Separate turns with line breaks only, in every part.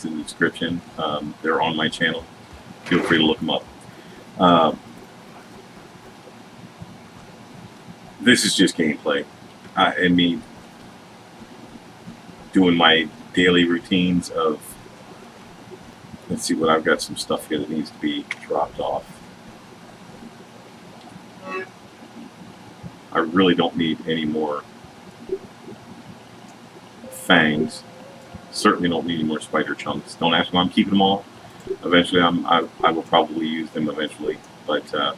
links in the description. They're on my channel. Feel free to look them up. This is just gameplay. And me doing my daily routines of, let's see what I've got, some stuff here that needs to be dropped off. I really don't need any more fangs. Certainly don't need any more spider chunks. Don't ask me why I'm keeping them all. Eventually I will probably use them eventually, but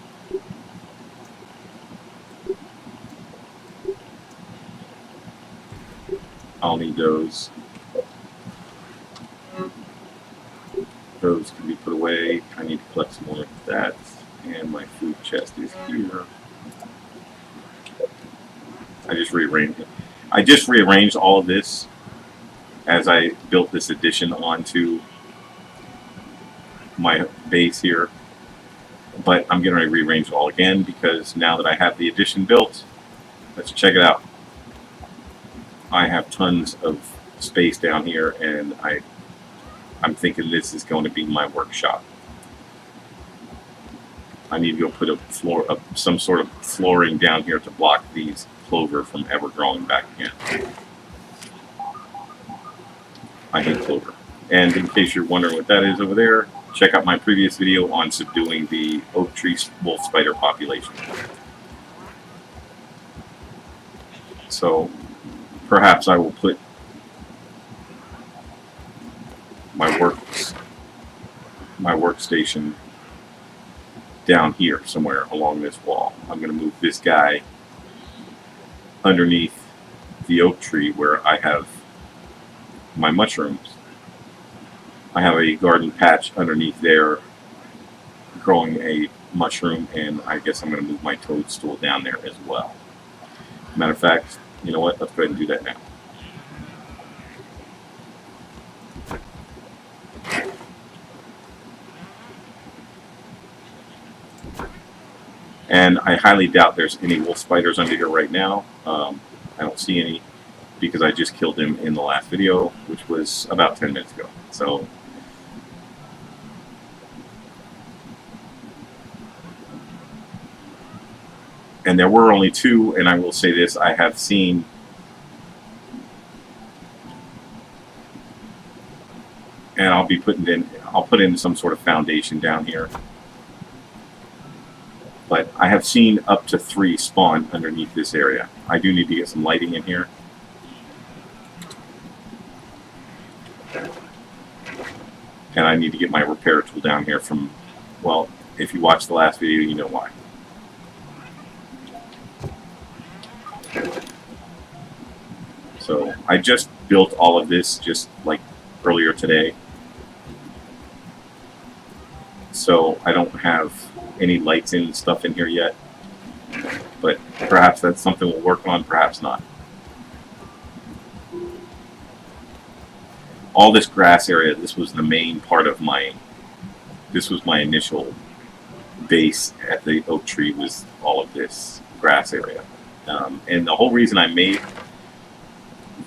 I'll need those. Those can be put away. I need to collect some more of that. And my food chest is here. I just rearranged it. I just rearranged all of this as I built this addition onto my base here. But I'm getting ready to rearrange it all again because now that I have the addition built, let's check it out. I have tons of space down here, and I'm thinking this is going to be my workshop. I need to go put a floor up, some sort of flooring down here to block these clover from ever growing back again. I hate clover. And in case you're wondering what that is over there, check out my previous video on subduing the oak tree wolf spider population. So perhaps I will put my workstation down here somewhere along this wall. I'm going to move this guy underneath the oak tree where I have my mushrooms. I have a garden patch underneath there growing a mushroom, and I guess I'm going to move my toadstool down there as well. Matter of fact, you know what? Let's go ahead and do that now. And I highly doubt there's any wolf spiders under here right now. I don't see any because I just killed them in the last video, which was about 10 minutes ago. So and there were only two, and I will say this, I have seen and I'll put in some sort of foundation down here. But I have seen up to 3 spawn underneath this area. I do need to get some lighting in here. And I need to get my repair tool down here from, well, if you watched the last video, you know why. So I just built all of this just like earlier today. So I don't have any lights and stuff in here yet, but perhaps that's something we'll work on, perhaps not. All this grass area, this was the main part of this was my initial base at the oak tree, was all of this grass area. And the whole reason I made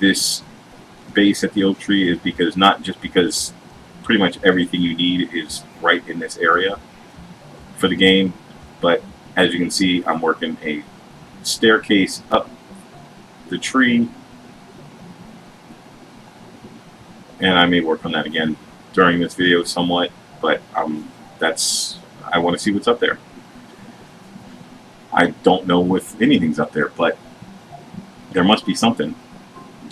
this base at the oak tree is because, not just because pretty much everything you need is right in this area for the game, but as you can see, I'm working a staircase up the tree, and I may work on that again during this video somewhat, but I want to see what's up there. I don't know if anything's up there, but there must be something,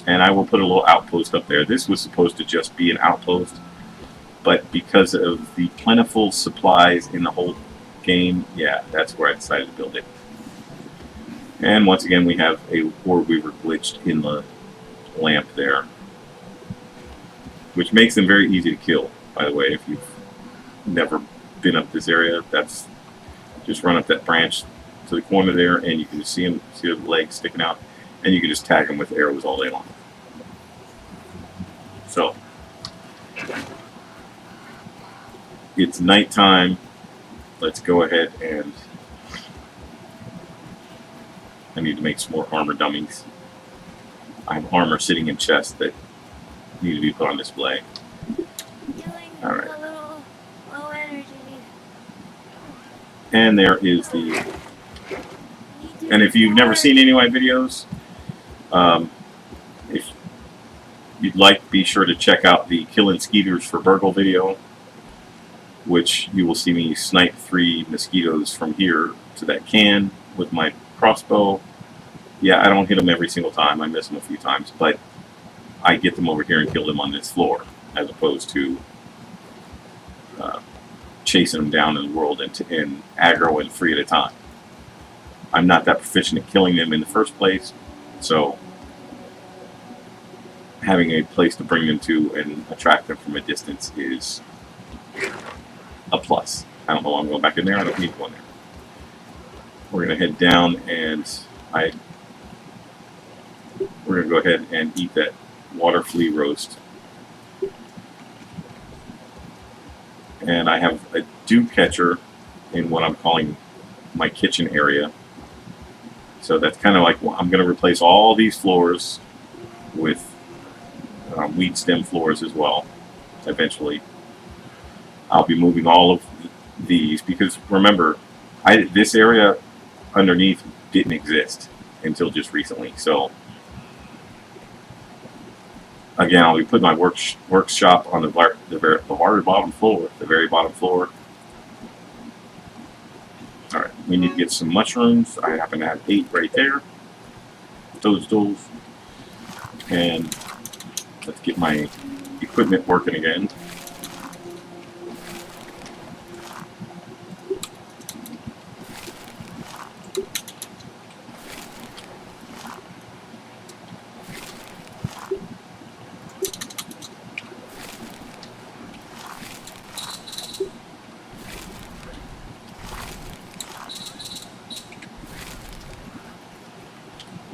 and I will put a little outpost up there. This was supposed to just be an outpost, but because of the plentiful supplies in the whole game, yeah, that's where I decided to build it. And once again, we have a orb weaver glitched in the lamp there, which makes them very easy to kill, by the way. If you've never been up this area, that's just run up that branch to the corner there, and you can just see the legs sticking out, and you can just tag them with arrows all day long. So it's nighttime. Let's go ahead and I need to make some more armor dummies. I have armor sitting in chests that need to be put on display. And there is the. And if you've never seen any of my videos, if you'd like, be sure to check out the Killing Skeeters for Burgle video, which you will see me snipe 3 mosquitoes from here to that can with my crossbow. Yeah, I don't hit them every single time. I miss them a few times, but I get them over here and kill them on this floor, as opposed to chasing them down in the world and aggro and 3 at a time. I'm not that proficient at killing them in the first place, so having a place to bring them to and attract them from a distance is a plus. I don't know why I'm going back in there. I don't need to go in there. We're going to head down, and we're going to go ahead and eat that water flea roast. And I have a dew catcher in what I'm calling my kitchen area. So that's kind of like, I'm going to replace all these floors with weed stem floors as well. Eventually, I'll be moving all of these because remember, this area underneath didn't exist until just recently. So again, I'll be putting my workshop on the very bottom floor. The very bottom floor. All right, we need to get some mushrooms. I happen to have 8 right there. Those. And let's get my equipment working again.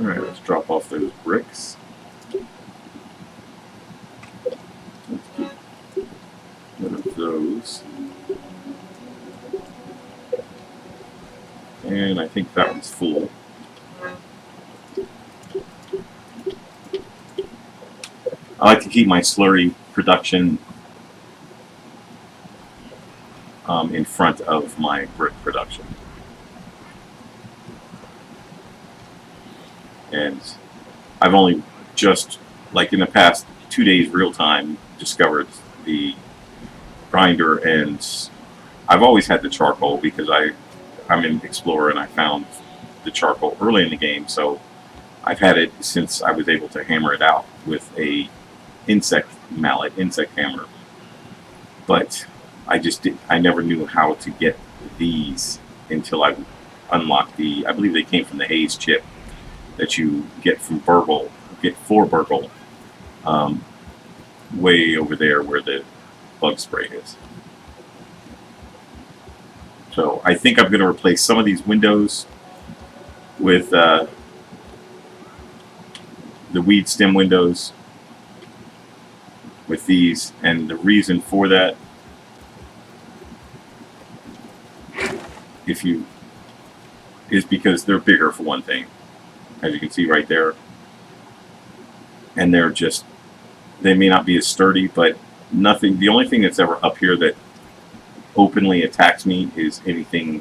Alright, let's drop off those bricks. Let's get rid of those. And I think that one's full. I like to keep my slurry production in front of my brick production. And I've only just, like in the past 2 days real time, discovered the grinder, and I've always had the charcoal because I'm an explorer and I found the charcoal early in the game, so I've had it since I was able to hammer it out with a insect hammer. But I never knew how to get these until I unlocked I believe they came from the Haze chip that you get from Burgle, for Burgle, way over there where the bug spray is. So I think I'm going to replace some of these windows with the weed stem windows with these, and the reason for that, is because they're bigger for one thing, as you can see right there, and they may not be as sturdy, but the only thing that's ever up here that openly attacks me is anything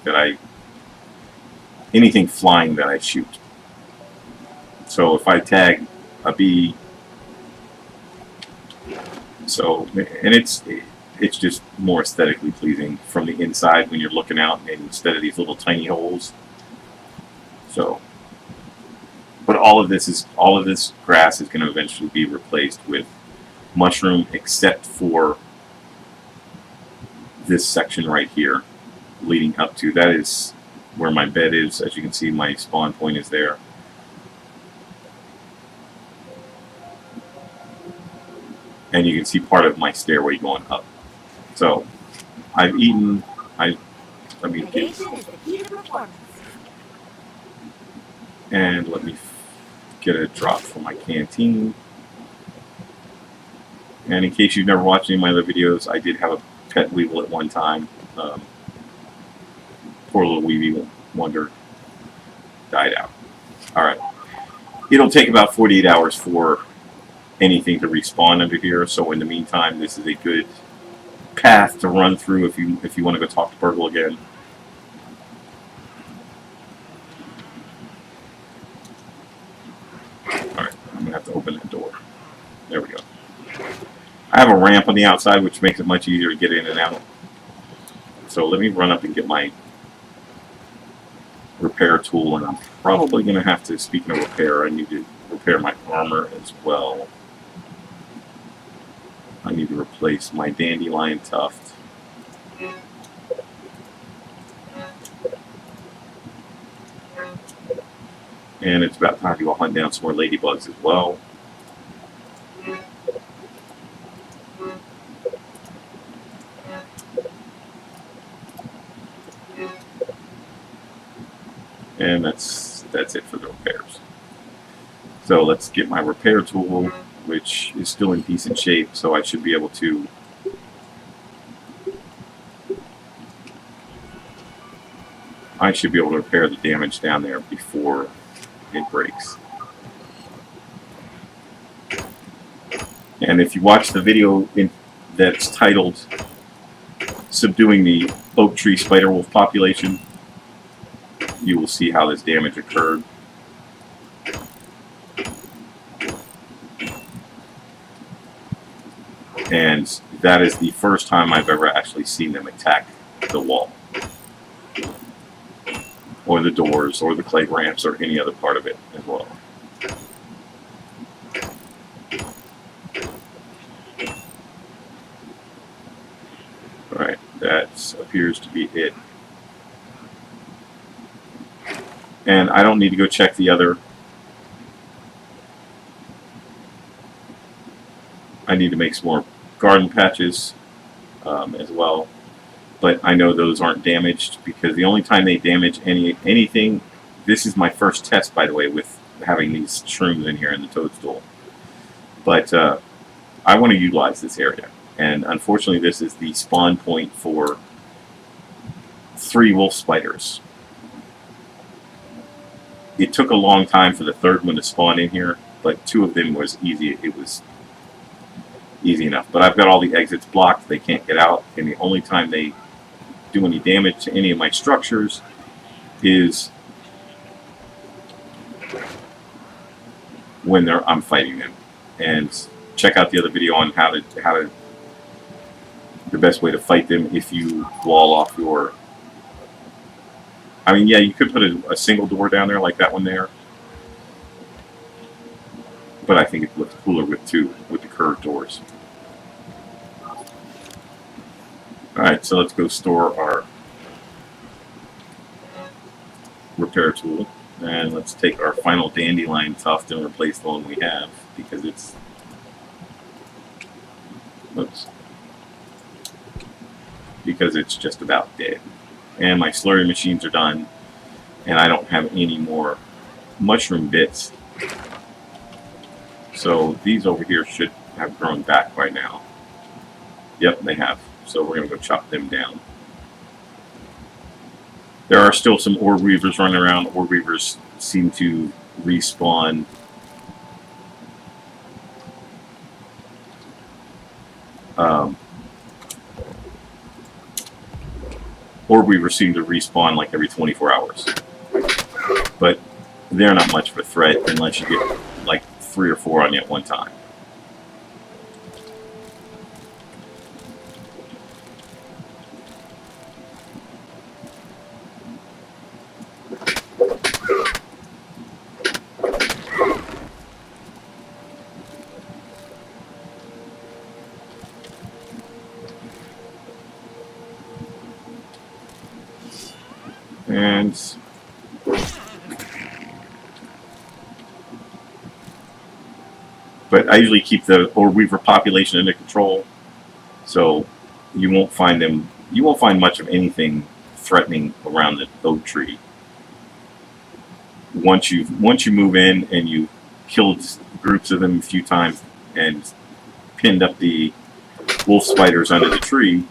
flying that I shoot. So if I tag a bee, and it's just more aesthetically pleasing from the inside when you're looking out instead of these little tiny holes. So, but all of this grass is going to eventually be replaced with mushroom, except for this section right here, leading up to, that is where my bed is. As you can see, my spawn point is there. And you can see part of my stairway going up. So, I've eaten. Let me get. And let me get a drop from my canteen. And in case you've never watched any of my other videos, I did have a pet weevil at one time. Poor little weevil wonder died out. Alright. It'll take about 48 hours for anything to respawn under here, so in the meantime, this is a good path to run through if you want to go talk to Burgle again. have a ramp on the outside, which makes it much easier to get in and out. So let me run up and get my repair tool, and I'm probably going to have to, speaking of repair, I need to repair my armor as well. I need to replace my dandelion tuft. And it's about time to go hunt down some more ladybugs as well. And that's it for the repairs. So let's get my repair tool, which is still in decent shape, so I should be able to repair the damage down there before it breaks. And if you watch the video that's titled Subduing the Oak Tree Spider Wolf Population, you will see how this damage occurred. And that is the first time I've ever actually seen them attack the wall, or the doors, or the clay ramps, or any other part of it as well. Alright, that appears to be it. And I don't need to go check the other. I need to make some more garden patches as well, but I know those aren't damaged, because the only time they damage anything, this is my first test, by the way, with having these shrooms in here in the toadstool. But I want to utilize this area, and unfortunately this is the spawn point for 3 wolf spiders. It took a long time for the third one to spawn in here, but 2 of them was easy. It was easy enough. But I've got all the exits blocked. They can't get out, and the only time they do any damage to any of my structures is when I'm fighting them. And check out the other video on how to the best way to fight them if you wall off your. I mean, yeah, you could put a single door down there like that one there, but I think it looks cooler with 2, with the curved doors. Alright, so let's go store our repair tool, and let's take our final dandelion tuft and replace the one we have, because it's, oops, because it's just about dead. And my slurry machines are done, and I don't have any more mushroom bits. So these over here should have grown back by now. Yep, they have. So we're going to go chop them down. There are still some orb weavers running around. Orb weavers seem to respawn. Orb weavers seem to respawn like every 24 hours. But they're not much of a threat unless you get like 3 or 4 on you at one time. But I usually keep the orb weaver population under control, so you won't find much of anything threatening around the oak tree. Once you move in and you killed groups of them a few times and pinned up the wolf spiders under the tree,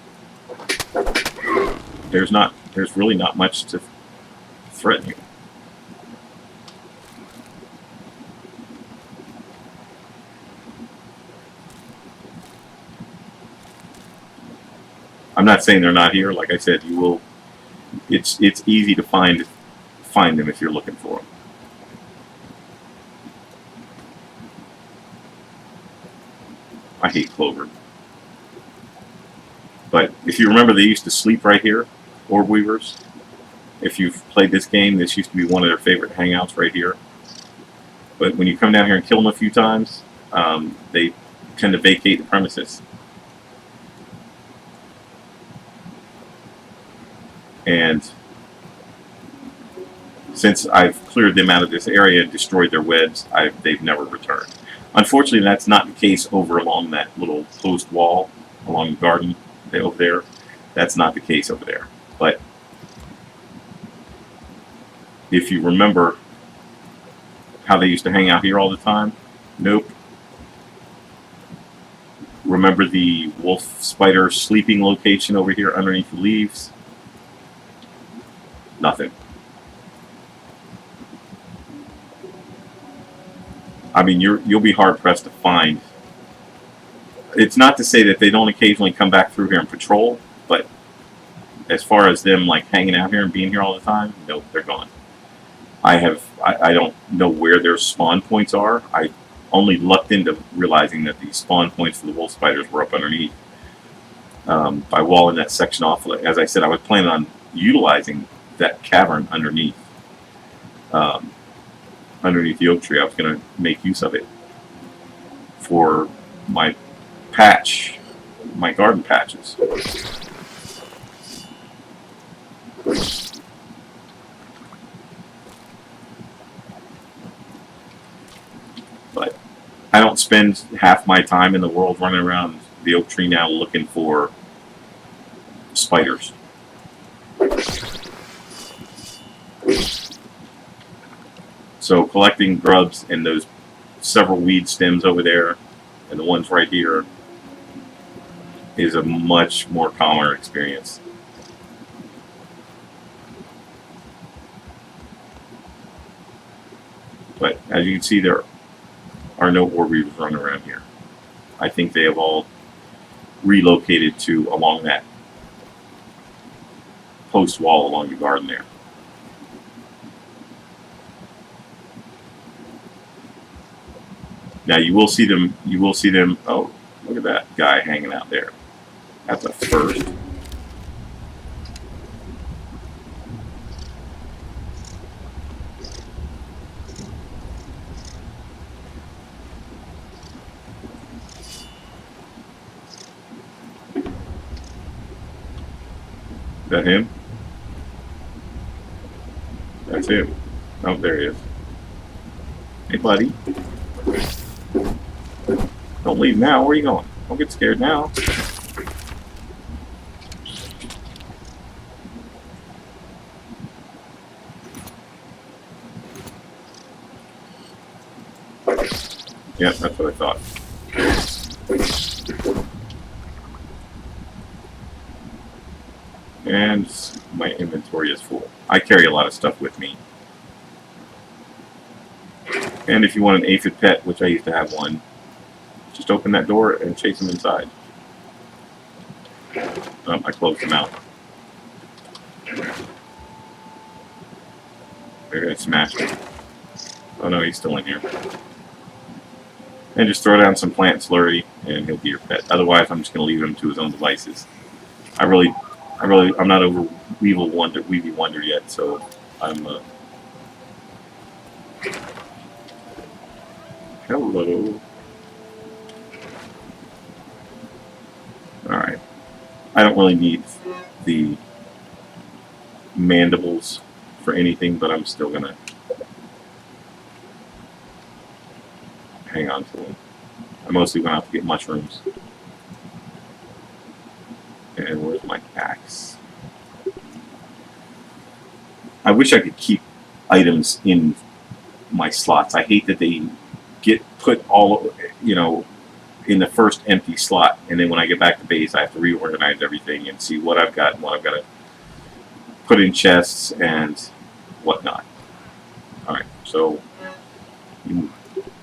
there's really not much to threaten you. I'm not saying they're not here. Like I said, you will. It's easy to find them if you're looking for them. I hate clover. But if you remember, they used to sleep right here, orb weavers. If you've played this game, this used to be one of their favorite hangouts right here. But when you come down here and kill them a few times, they tend to vacate the premises. And since I've cleared them out of this area and destroyed their webs, they've never returned. Unfortunately, that's not the case over along that little closed wall along the garden over there. That's not the case over there. But if you remember how they used to hang out here all the time, nope. Remember the wolf spider sleeping location over here underneath the leaves? Nothing. I mean, you'll be hard pressed to find. It's not to say that they don't occasionally come back through here and patrol, but as far as them like hanging out here and being here all the time, nope, they're gone. I don't know where their spawn points are. I only lucked into realizing that the spawn points for the wolf spiders were up underneath by walling that section off. As I said, I was planning on utilizing that cavern underneath the oak tree. I was going to make use of it for my patch, my garden patches. But I don't spend half my time in the world running around the oak tree now looking for spiders. So collecting grubs and those several weed stems over there and the ones right here is a much more calmer experience. But as you can see, there are no orb weavers running around here. I think they have all relocated to along that post wall along the garden there. Now you will see them. Oh, look at that guy hanging out there. That's a first. Is that him? That's him. Oh, there he is. Hey, buddy. Don't leave now. Where are you going? Don't get scared now. Yeah, that's what I thought. And my inventory is full. I carry a lot of stuff with me. And if you want an aphid pet, which I used to have one, just open that door and chase them inside. I closed them out. Maybe I smashed him. Oh no, he's still in here. And just throw down some plant slurry and he'll be your pet. Otherwise, I'm just going to leave him to his own devices. I'm not over Weevil Wonder yet, so I'm, hello. Alright. I don't really need the mandibles for anything, but I'm still gonna hang on to them. I'm mostly gonna have to get mushrooms. And where's my axe? I wish I could keep items in my slots. I hate that they get put all, in the first empty slot, and then when I get back to base, I have to reorganize everything and see what I've got and what I've got to put in chests and whatnot. Alright, so you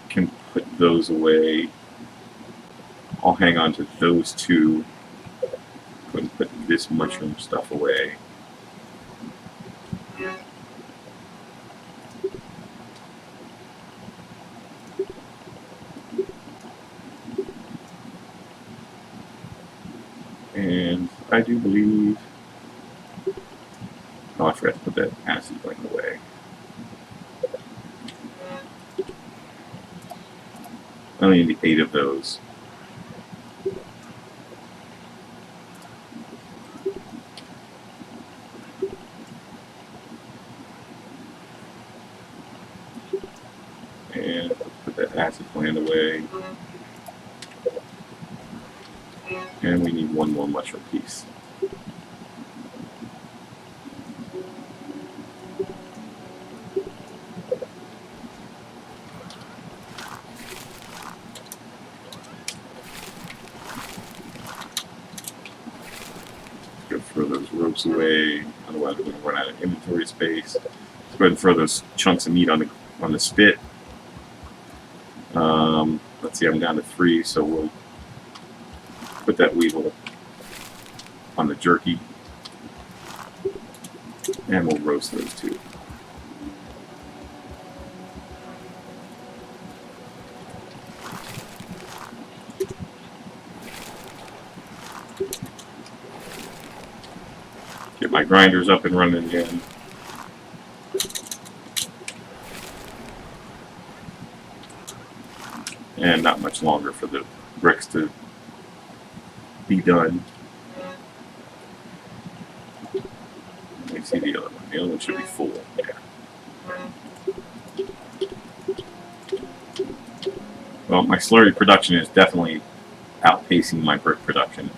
can put those away. I'll hang on to those two. Go and put this mushroom stuff away. And I do believe... Oh, I forgot to put that acid flame away. I only need 8 of those. And put that acid plant away. And we need 1 more mushroom piece. Go throw those ropes away, otherwise we're going to run out of inventory space. Let's go ahead and throw those chunks of meat on the spit. Let's see, I'm down to 3, so we'll put that weevil on the jerky, and we'll roast those 2. Get my grinders up and running again. And not much longer for the bricks to be done. Let me see the other one. The other one should be full. Yeah. Well, my slurry production is definitely outpacing my brick production.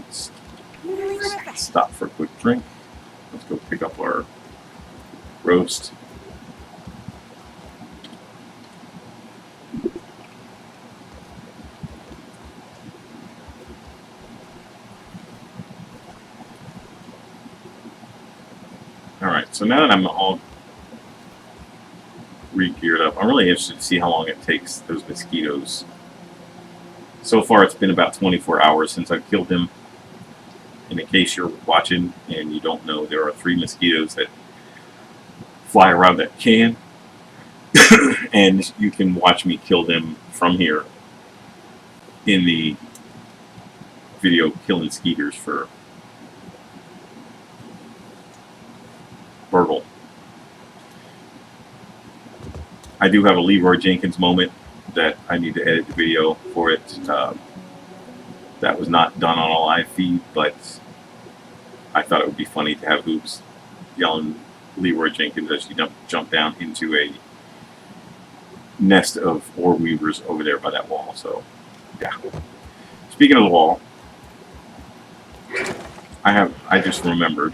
Let's stop for a quick drink. Let's go pick up our roast. Alright, so now that I'm all re-geared up, I'm really interested to see how long it takes those mosquitoes. So far it's been about 24 hours since I've killed them. And in case you're watching and you don't know, there are 3 mosquitoes that fly around that can. And you can watch me kill them from here in the video Killing Skeeters for Burgle. I do have a Leroy Jenkins moment that I need to edit the video for it. That was not done on a live feed, but I thought it would be funny to have Hoops yelling Leroy Jenkins as she jumped down into a nest of ore weavers over there by that wall. So, yeah. Speaking of the wall, I just remembered,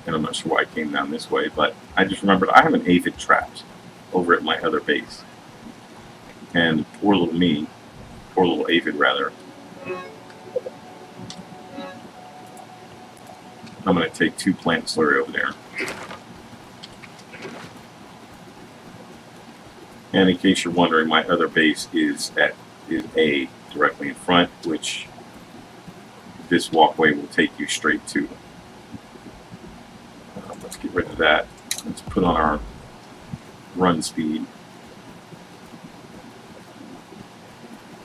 and I'm not sure why I came down this way, but I just remembered I have an aphid trapped over at my other base. And poor little aphid rather, I'm going to take 2 plant slurry over there. And in case you're wondering, my other base is A, directly in front, which this walkway will take you straight to. Let's get rid of that. Let's put on our run speed.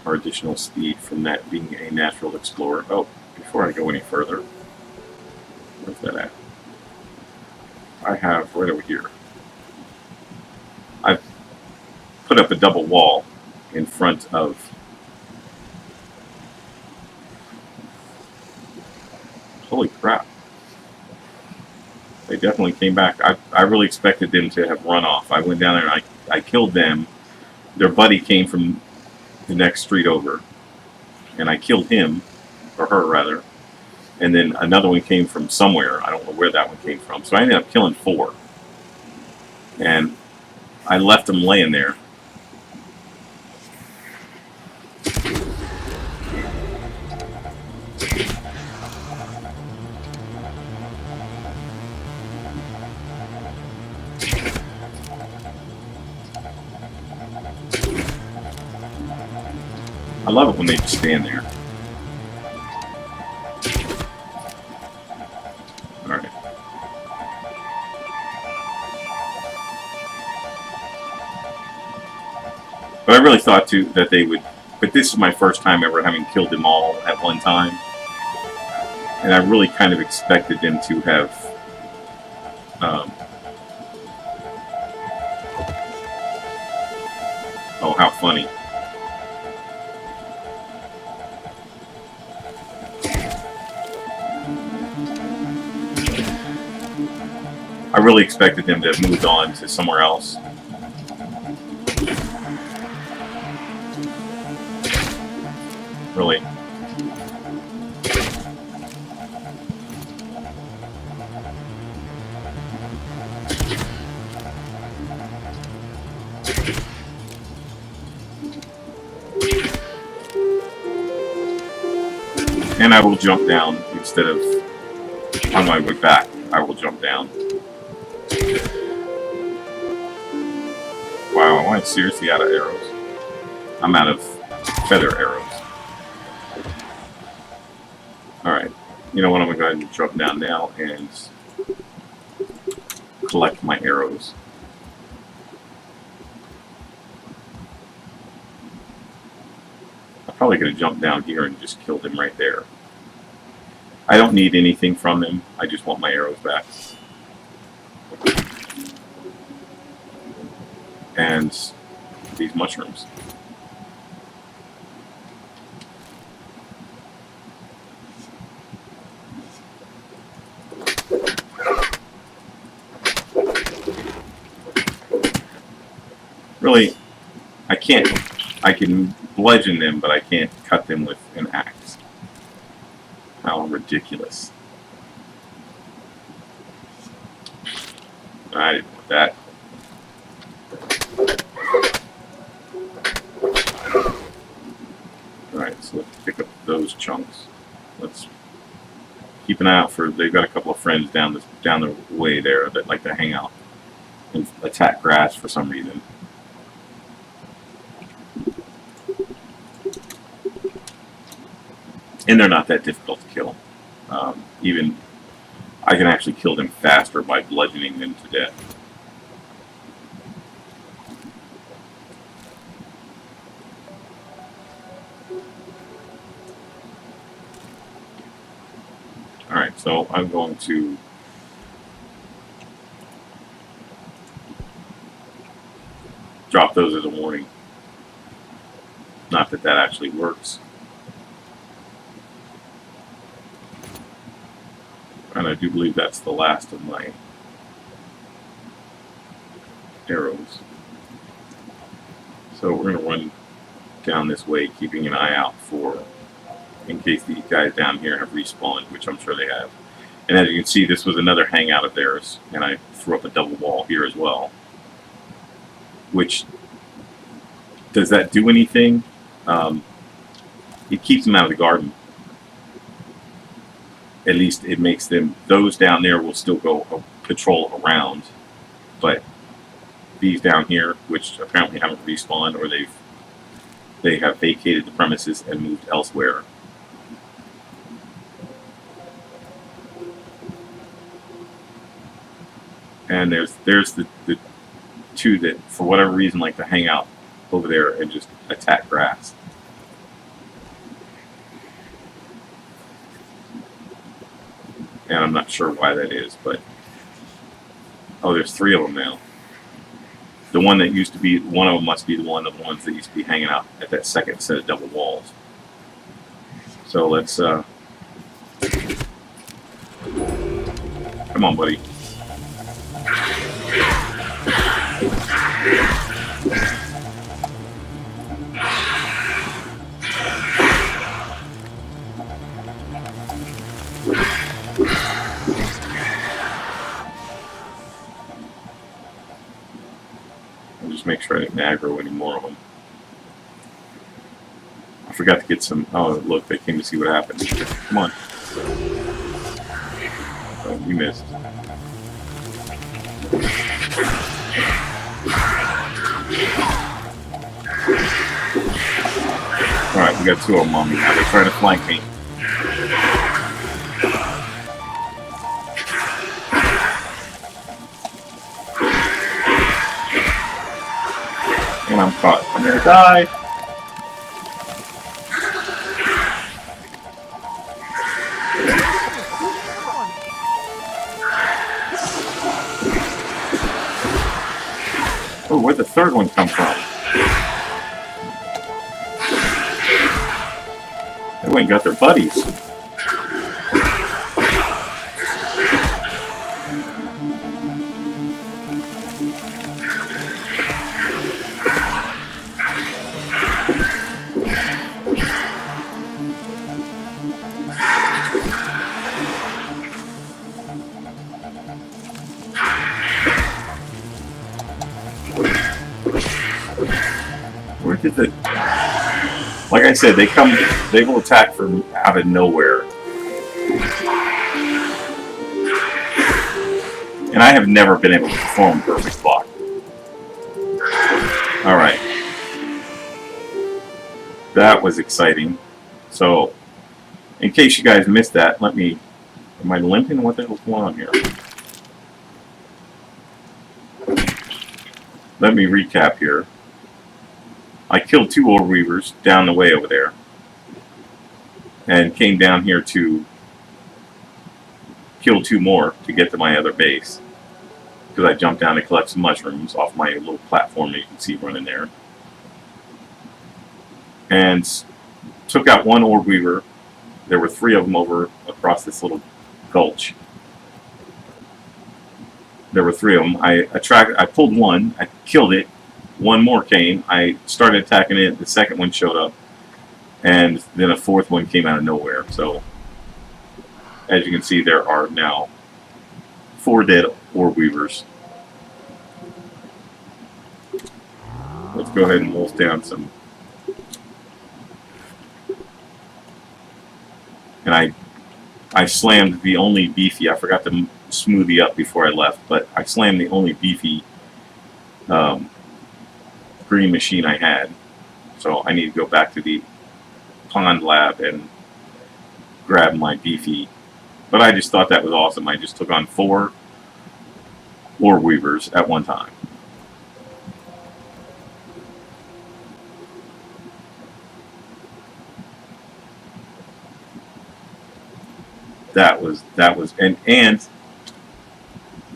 Our additional speed from that being a natural explorer. Oh, before I go any further, where's that at? I have right over here. I've put up a double wall in front of holy crap. They definitely came back. I really expected them to have run off. I went down there and I killed them. Their buddy came from the next street over, and I killed him, or her rather, and then another one came from somewhere. I don't know where that one came from. So I ended up killing 4. And I left them laying there. I love it when they just stand there. Alright. I really thought too that they would. But this is my first time ever having killed them all at one time, and I really kind of expected them to have. Oh, how funny. I really expected them to have moved on to somewhere else. Really. And I will jump down instead of on my way back. I will jump down. Wow, am I seriously out of arrows? I'm out of feather arrows. Alright, you know what, I'm going to go ahead and drop down now and collect my arrows. I'm probably going to jump down here and just kill them right there. I don't need anything from them, I just want my arrows back. And these mushrooms. Really, I can bludgeon them, but I can't cut them with an axe. How ridiculous. I didn't want that. Alright, so let's pick up those chunks. Let's keep an eye out for, they've got a couple of friends down the way there that like to hang out and attack grass for some reason. And they're not that difficult to kill. Even I can actually kill them faster by bludgeoning them to death. Alright, so I'm going to drop those as a warning. Not that that actually works. And I do believe that's the last of my arrows. So we're going to run down this way, keeping an eye out for, in case these guys down here have respawned, which I'm sure they have. And as you can see, this was another hangout of theirs, and I threw up a double wall here as well. Which, does that do anything? It keeps them out of the garden. At least it makes them, those down there will still go patrol around, but these down here, which apparently haven't respawned, or they have vacated the premises and moved elsewhere. And there's the two that, for whatever reason, like to hang out over there and just attack grass. And I'm not sure why that is, but... Oh, there's 3 of them now. The one that used to be... One of them must be one of the ones that used to be hanging out at that second set of double walls. So let's, Come on, buddy. Make sure I didn't aggro any more of them. I forgot to get some... Oh, look, they came to see what happened. Come on. Oh, you missed. Alright, we got 2 of them on me now. They're trying to flank me. and I'm caught. I'm gonna die. Oh, where'd the third one come from? They went and got their buddies. Where did the... Like I said, they will attack from out of nowhere. And I have never been able to perform perfect block. Alright. That was exciting. So, in case you guys missed that, let me... Am I limping? What the hell's going on here? Let me recap here. I killed 2 orb weavers down the way over there. And came down here to kill 2 more to get to my other base. Because I jumped down to collect some mushrooms off my little platform that you can see running there. And took out 1 orb weaver. There were 3 of them over across this little gulch. There were 3 of them. I pulled 1. I killed it. 1 more came. I started attacking it. The second one showed up. And then a 4th one came out of nowhere. So, as you can see, there are now 4 dead orb weavers. Let's go ahead and wolf down some. And I slammed the only beefy. I forgot to smoothie up before I left, but I slammed the only beefy green machine I had. So I need to go back to the pond lab and grab my beefy. But I just thought that was awesome. I just took on 4 orb weavers at one time. That was and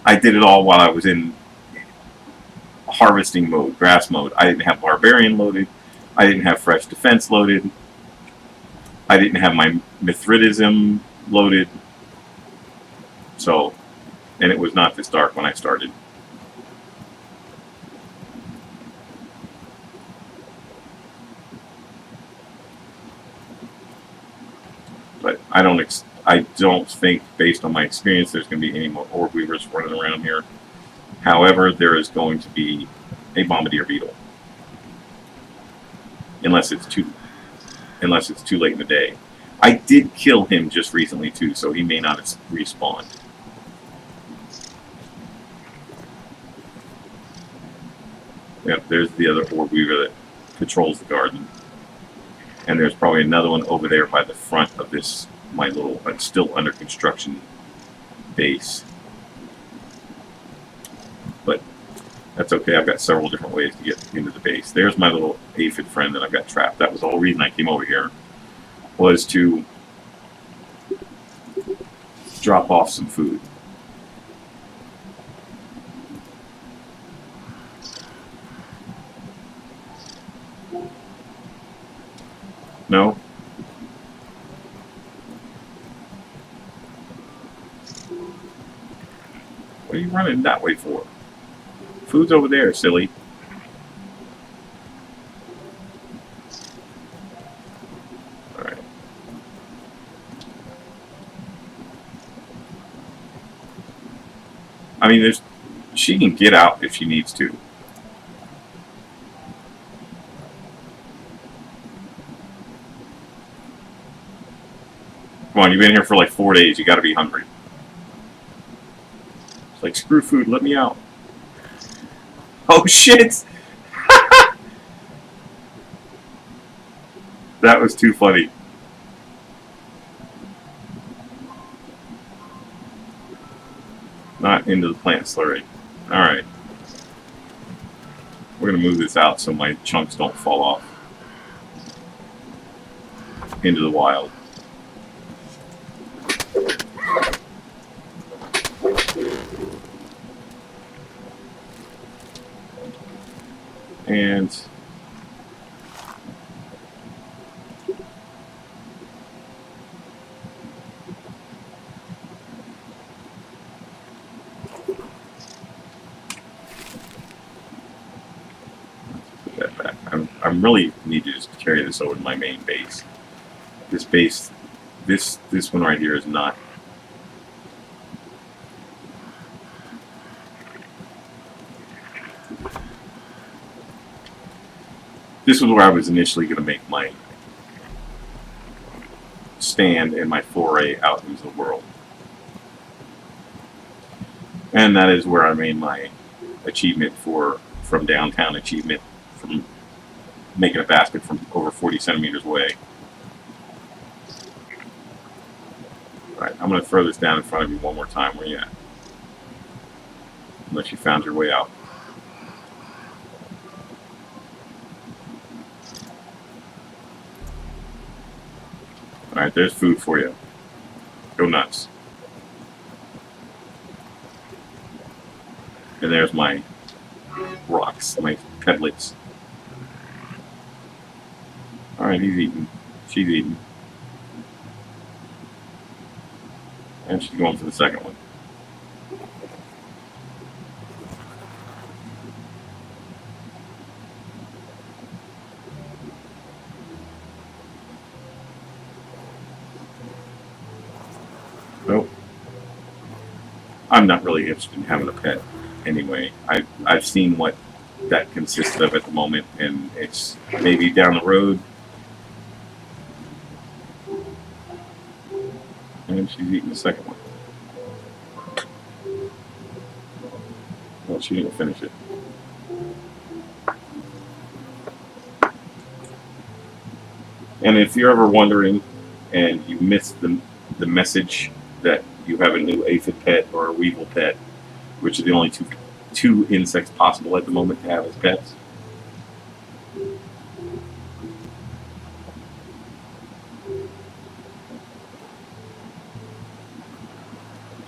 I did it all while I was in harvesting mode, grass mode. I didn't have barbarian loaded. I didn't have fresh defense loaded. I didn't have my Mithridism loaded. So, and it was not this dark when I started. But I don't think, based on my experience, there's going to be any more orb weavers running around here. However, there is going to be a bombardier beetle, unless it's too late in the day. I did kill him just recently too, so he may not have respawned. Yep, there's the other orb weaver that patrols the garden, and there's probably another one over there by the front of this my little still under construction base. But that's okay. I've got several different ways to get into the base. There's my little aphid friend that I've got trapped. That was the whole reason I came over here, was to drop off some food. No? What are you running that way for? Food's over there, silly. Alright. I mean, she can get out if she needs to. Come on, you've been here for like 4 days. You gotta be hungry. It's like, screw food, let me out. Oh shit! That was too funny. Not into the plant slurry. Alright. We're going to move this out so my chunks don't fall off into the wild. And put that back. I'm really need to just carry this over to my main base. This base, this one right here is not. This was where I was initially going to make my stand and my foray out into the world. And that is where I made my achievement from downtown achievement, from making a basket from over 40 centimeters away. Alright, I'm going to throw this down in front of you one more time. Where you at? Unless you found your way out. Alright, there's food for you. Go nuts. And there's my rocks, my petlets. Alright, he's eating. She's eating. And she's going for the second one. Nope. I'm not really interested in having a pet anyway. I've seen what that consists of at the moment, and it's maybe down the road. And she's eating the second one. Well, she didn't finish it. And if you're ever wondering and you missed the message that you have a new aphid pet or a weevil pet, which are the only two insects possible at the moment to have as pets,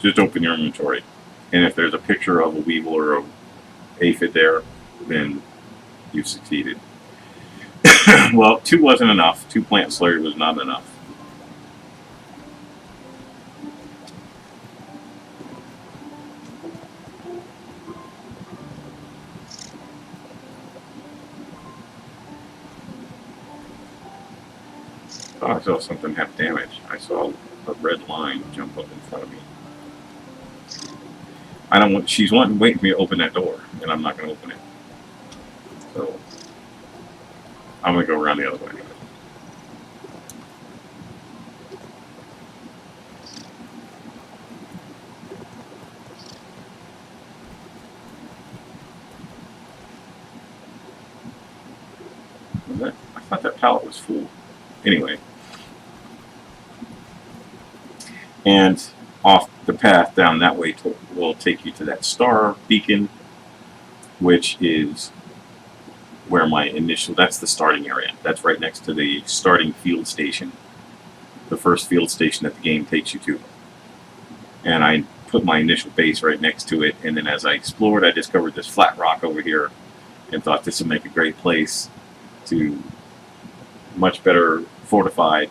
just open your inventory, and if there's a picture of a weevil or a aphid there, then you've succeeded. Well, 2 wasn't enough. 2 plant slurry was not enough. Oh, I saw something have damage. I saw a red line jump up in front of me. I don't want. She's waiting for me to open that door, and I'm not going to open it. So I'm going to go around the other way. I thought that pallet was full. Anyway. And off the path down that way will take you to that star beacon, which is where my initial, that's the starting area. That's right next to the starting field station, the first field station that the game takes you to. And I put my initial base right next to it, and then as I explored, I discovered this flat rock over here and thought this would make a great place to much better fortified.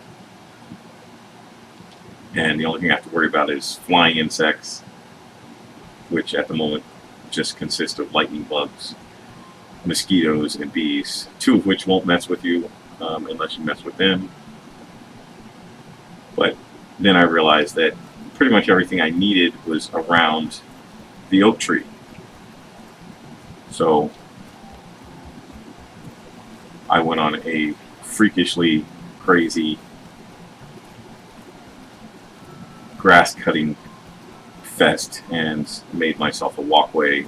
And the only thing I have to worry about is flying insects, which at the moment just consist of lightning bugs, mosquitoes, and bees, 2 of which won't mess with you unless you mess with them. But then I realized that pretty much everything I needed was around the oak tree. So I went on a freakishly crazy grass cutting fest and made myself a walkway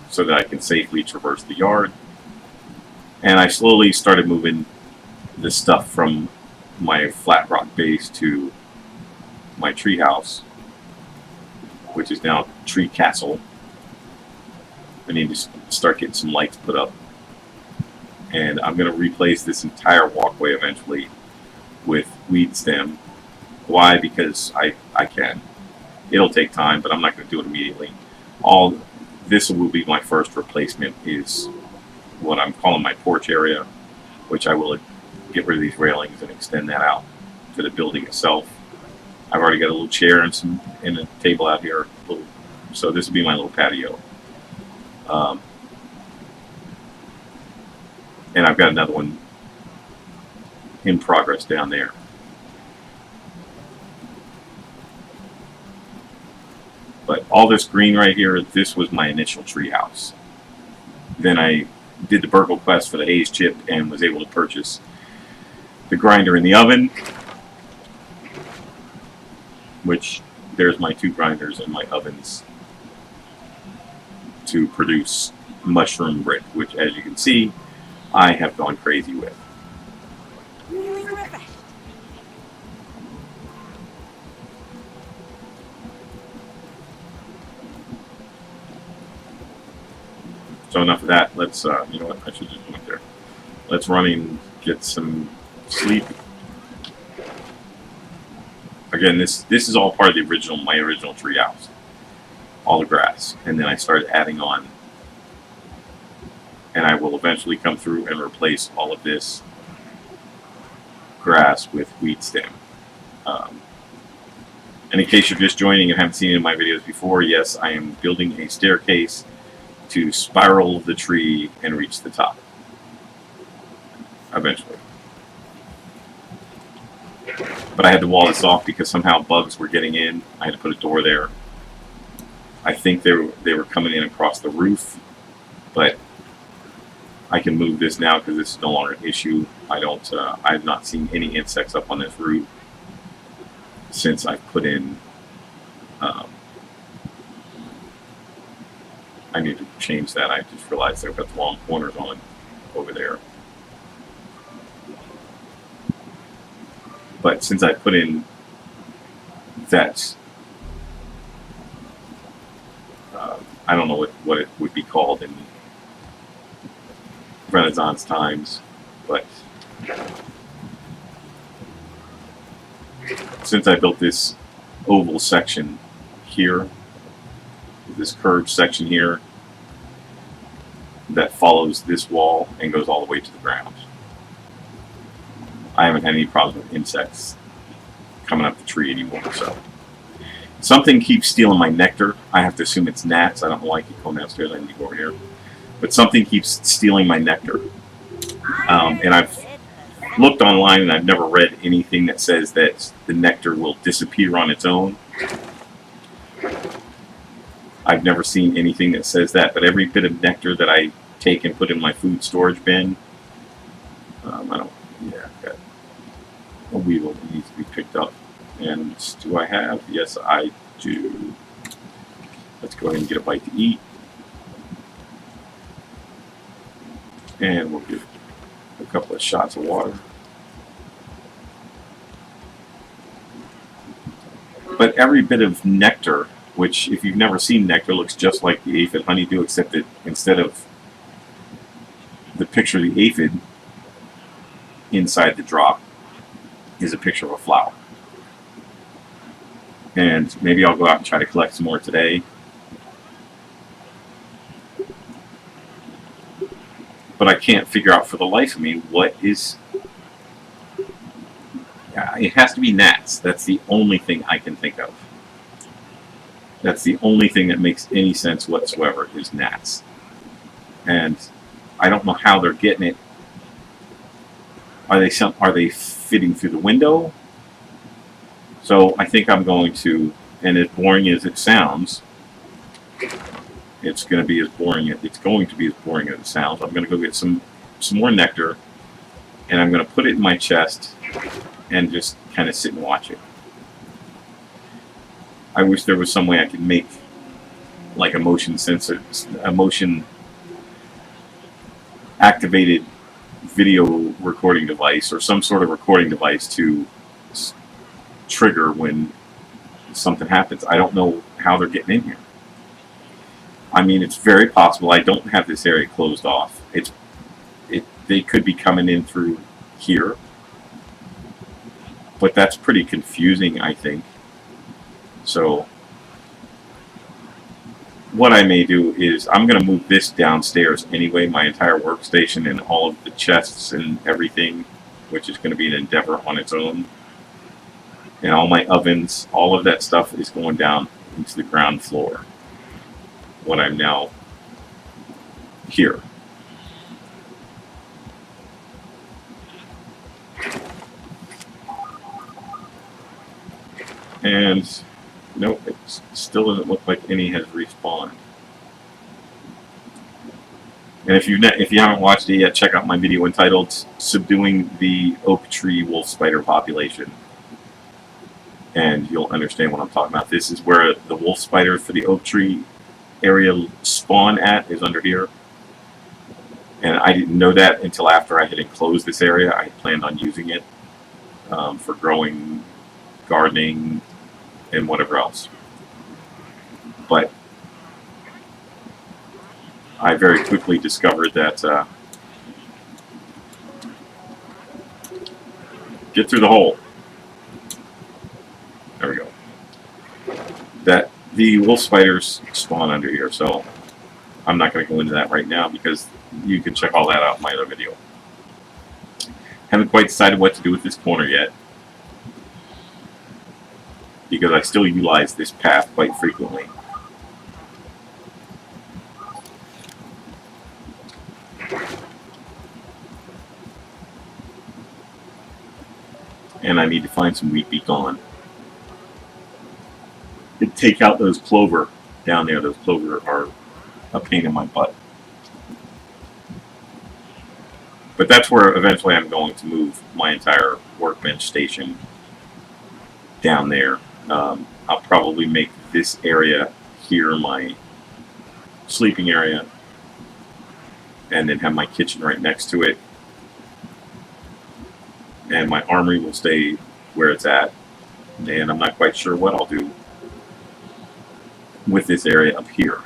so that I can safely traverse the yard. And I slowly started moving the stuff from my flat rock base to my tree house, which is now Tree Castle. I need to start getting some lights put up And I'm going to replace this entire walkway eventually with weed stem. Why? Because I can. It'll take time, but I'm not going to do it immediately. All this will be my first replacement, is what I'm calling my porch area, which I will get rid of these railings and extend that out to the building itself. I've already got a little chair and a table out here, so this will be my little patio. And I've got another one in progress down there. But all this green right here, this was my initial tree house. Then I did the Burgle Quest for the Haze chip and was able to purchase the grinder in the oven, which there's my 2 grinders and my ovens to produce mushroom brick, which, as you can see, I have gone crazy with. So enough of that. Let's, you know what, I should just went there. Let's run and get some sleep. Again, this is all part of the my original tree house. All the grass. And then I started adding on. And I will eventually come through and replace all of this grass with weed stem. And in case you're just joining and haven't seen any of my videos before, yes, I am building a staircase to spiral the tree and reach the top eventually. But I had to wall this off because somehow bugs were getting in. I had to put a door there. I think they were coming in across the roof, but I can move this now because this is no longer an issue. I have not seen any insects up on this roof since I've put in. I need to change that. I just realized I've got the wrong corners on over there. But since I put in that, I don't know what it would be called in Renaissance times, but since I built this oval section here, this curved section here that follows this wall and goes all the way to the ground, I haven't had any problems with insects coming up the tree anymore. So something keeps stealing my nectar. I have to assume it's gnats. I don't know why I keep going downstairs. I need to go over here. But something keeps stealing my nectar. And I've looked online and I've never read anything that says that the nectar will disappear on its own. I've never seen anything that says that, but every bit of nectar that I take and put in my food storage bin, I've got a weevil that needs to be picked up. And do I have? Yes, I do. Let's go ahead and get a bite to eat. And we'll give a couple of shots of water. But every bit of nectar, which if you've never seen nectar, looks just like the aphid honeydew, except that instead of the picture of the aphid inside the drop is a picture of a flower. And maybe I'll go out and try to collect some more today. But I can't figure out for the life of me what is... It has to be gnats. That's the only thing I can think of. That's the only thing that makes any sense whatsoever, is gnats. And I don't know how they're getting it. Are they fitting through the window? So I think I'm going to, and as boring as it sounds, it's going to be as boring as it sounds. I'm going to go get some more nectar, and I'm going to put it in my chest and just kind of sit and watch it. I wish there was some way I could make like a motion sensor, a motion activated video recording device or some sort of recording device to trigger when something happens. I don't know how they're getting in here. I mean, it's very possible I don't have this area closed off. they could be coming in through here. But that's pretty confusing, I think. So what I may do is I'm going to move this downstairs anyway, my entire workstation and all of the chests and everything, which is going to be an endeavor on its own. And all my ovens, all of that stuff is going down into the ground floor when I'm now here. And nope, it still doesn't look like any has respawned. And if you haven't watched it yet, check out my video entitled "Subduing the Oak Tree Wolf Spider Population," and you'll understand what I'm talking about. This is where the wolf spiders for the oak tree area spawn at, is under here. And I didn't know that until after I had enclosed this area. I planned on using it for growing, gardening, and whatever else. But I very quickly discovered that get through the hole. There we go. That the wolf spiders spawn under here, so I'm not going to go into that right now because you can check all that out in my other video. Haven't quite decided what to do with this corner yet, because I still utilize this path quite frequently. And I need to find some wheat be gone. And take out those clover down there. Those clover are a pain in my butt. But that's where eventually I'm going to move my entire workbench station down there. I'll probably make this area here my sleeping area, and then have my kitchen right next to it. And my armory will stay where it's at. And I'm not quite sure what I'll do with this area up here.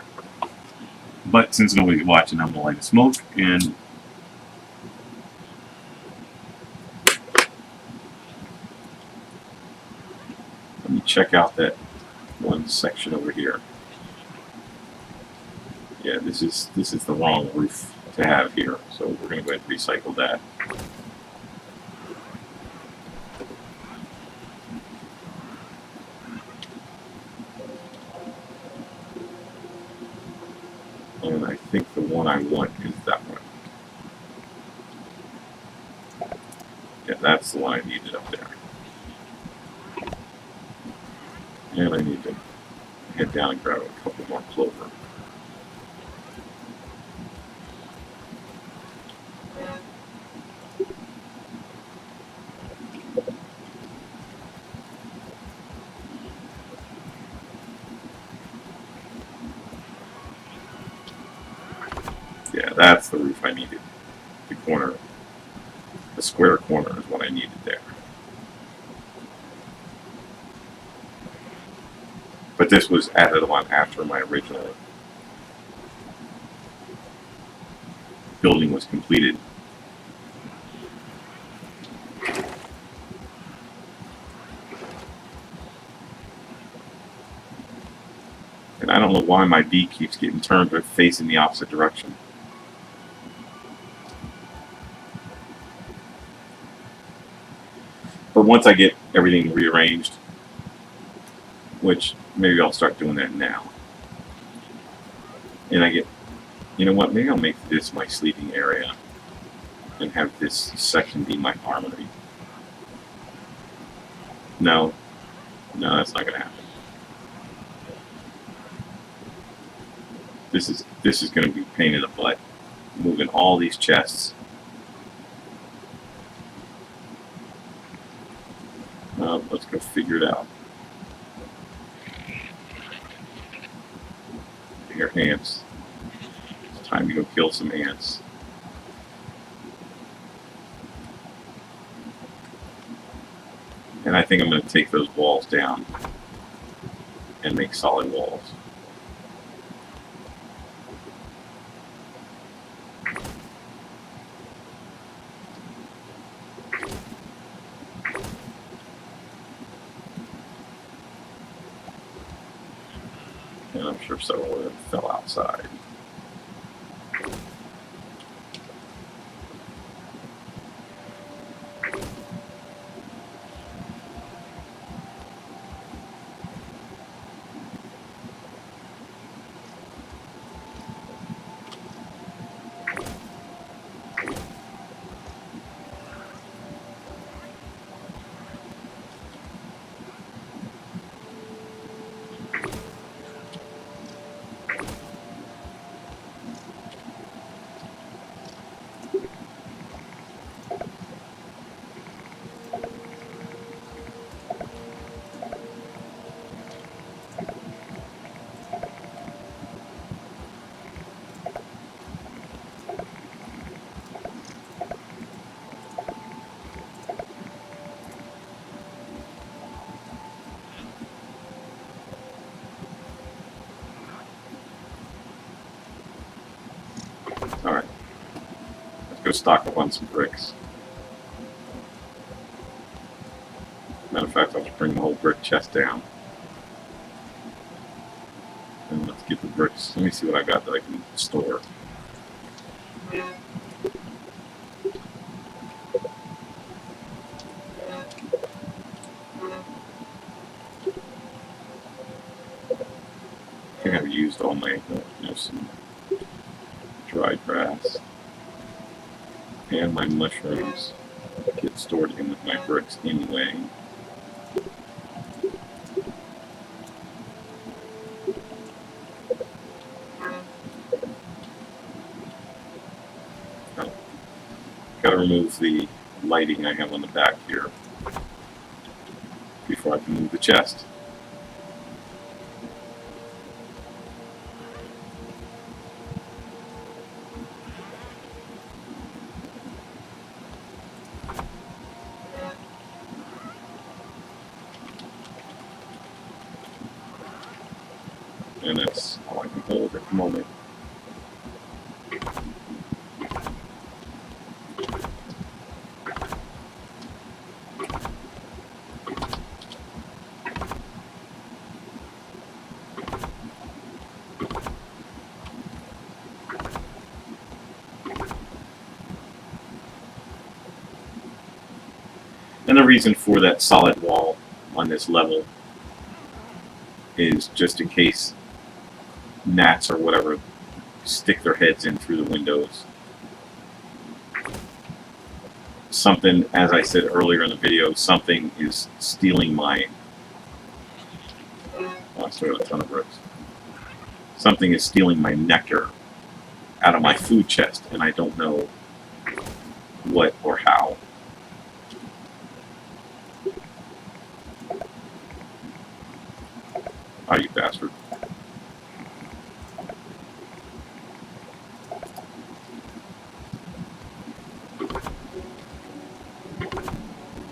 But since nobody's watching, I'm going to light a smoke and let me check out that one section over here. Yeah, this is the wrong roof to have here, so we're going to go ahead and recycle that. And I think the one I want is that one. Yeah, that's the one I needed up there. And I need to head down and grab a couple more clover. Yeah, that's the roof I needed. The corner, the square corner is what I needed there. But this was added on after my original building was completed. And I don't know why my bee keeps getting turned or facing the opposite direction. But once I get everything rearranged, which maybe I'll start doing that now, and I get, you know what, maybe I'll make this my sleeping area and have this section be my armory. No, that's not going to happen. This is going to be a pain in the butt, moving all these chests. Let's go figure it out. Here, ants. It's time to go kill some ants. And I think I'm going to take those walls down and make solid walls. And I'm sure several of them fell outside. Alright, let's go stock up on some bricks. Matter of fact, I'll just bring the whole brick chest down. And let's get the bricks. Let me see what I got that I can store. I think I've used all my, some dried grass. And my mushrooms get stored in with my bricks anyway. Gotta remove the lighting I have on the back here before I can move the chest. And that's all I can hold at the moment. And the reason for that solid wall on this level is just in case gnats or whatever stick their heads in through the windows. Something, as I said earlier in the video, something is stealing my... Oh, I still got a ton of bricks. Something is stealing my nectar out of my food chest, and I don't know what or how. Oh, you bastard.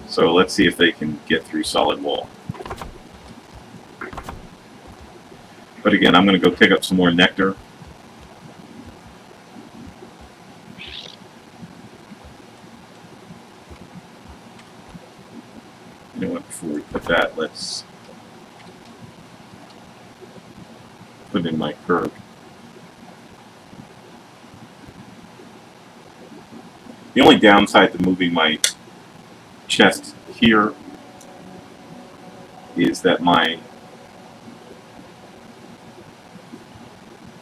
So let's see if they can get through solid wall. But again, I'm going to go pick up some more nectar. You know what, before we put that, let's put in my curve. The only downside to moving my chest here is that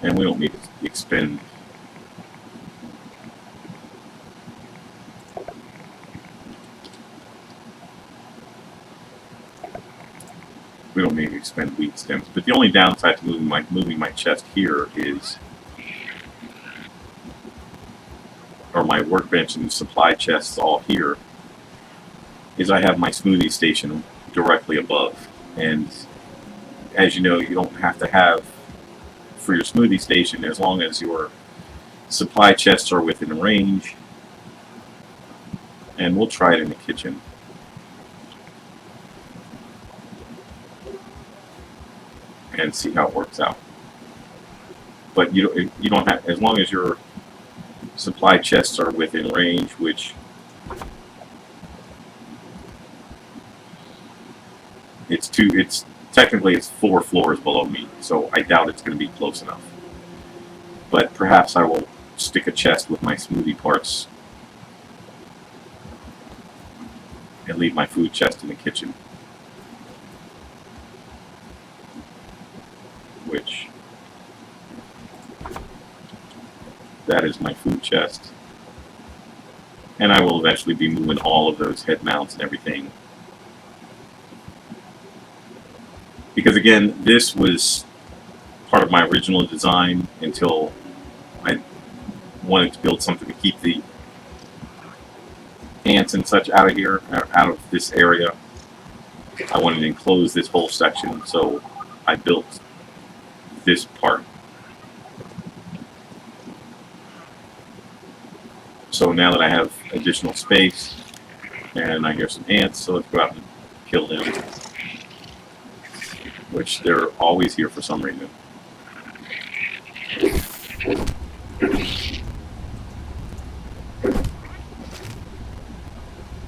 and we don't need to expend wheat stems, but the only downside to moving my chest here is, or my workbench and supply chests all here, is I have my smoothie station directly above. And as you know, you don't have to have for your smoothie station as long as your supply chests are within range. And we'll try it in the kitchen. And see how it works out. But you don't have, as long as your supply chests are within range, which Technically, it's 4 floors below me, so I doubt it's going to be close enough. But perhaps I will stick a chest with my smoothie parts and leave my food chest in the kitchen. Which, that is my food chest. And I will eventually be moving all of those head mounts and everything. Because again, this was part of my original design until I wanted to build something to keep the ants and such out of here, out of this area. I wanted to enclose this whole section, so I built this part. So now that I have additional space, and I hear some ants, so let's go out and kill them. Which they're always here for some reason.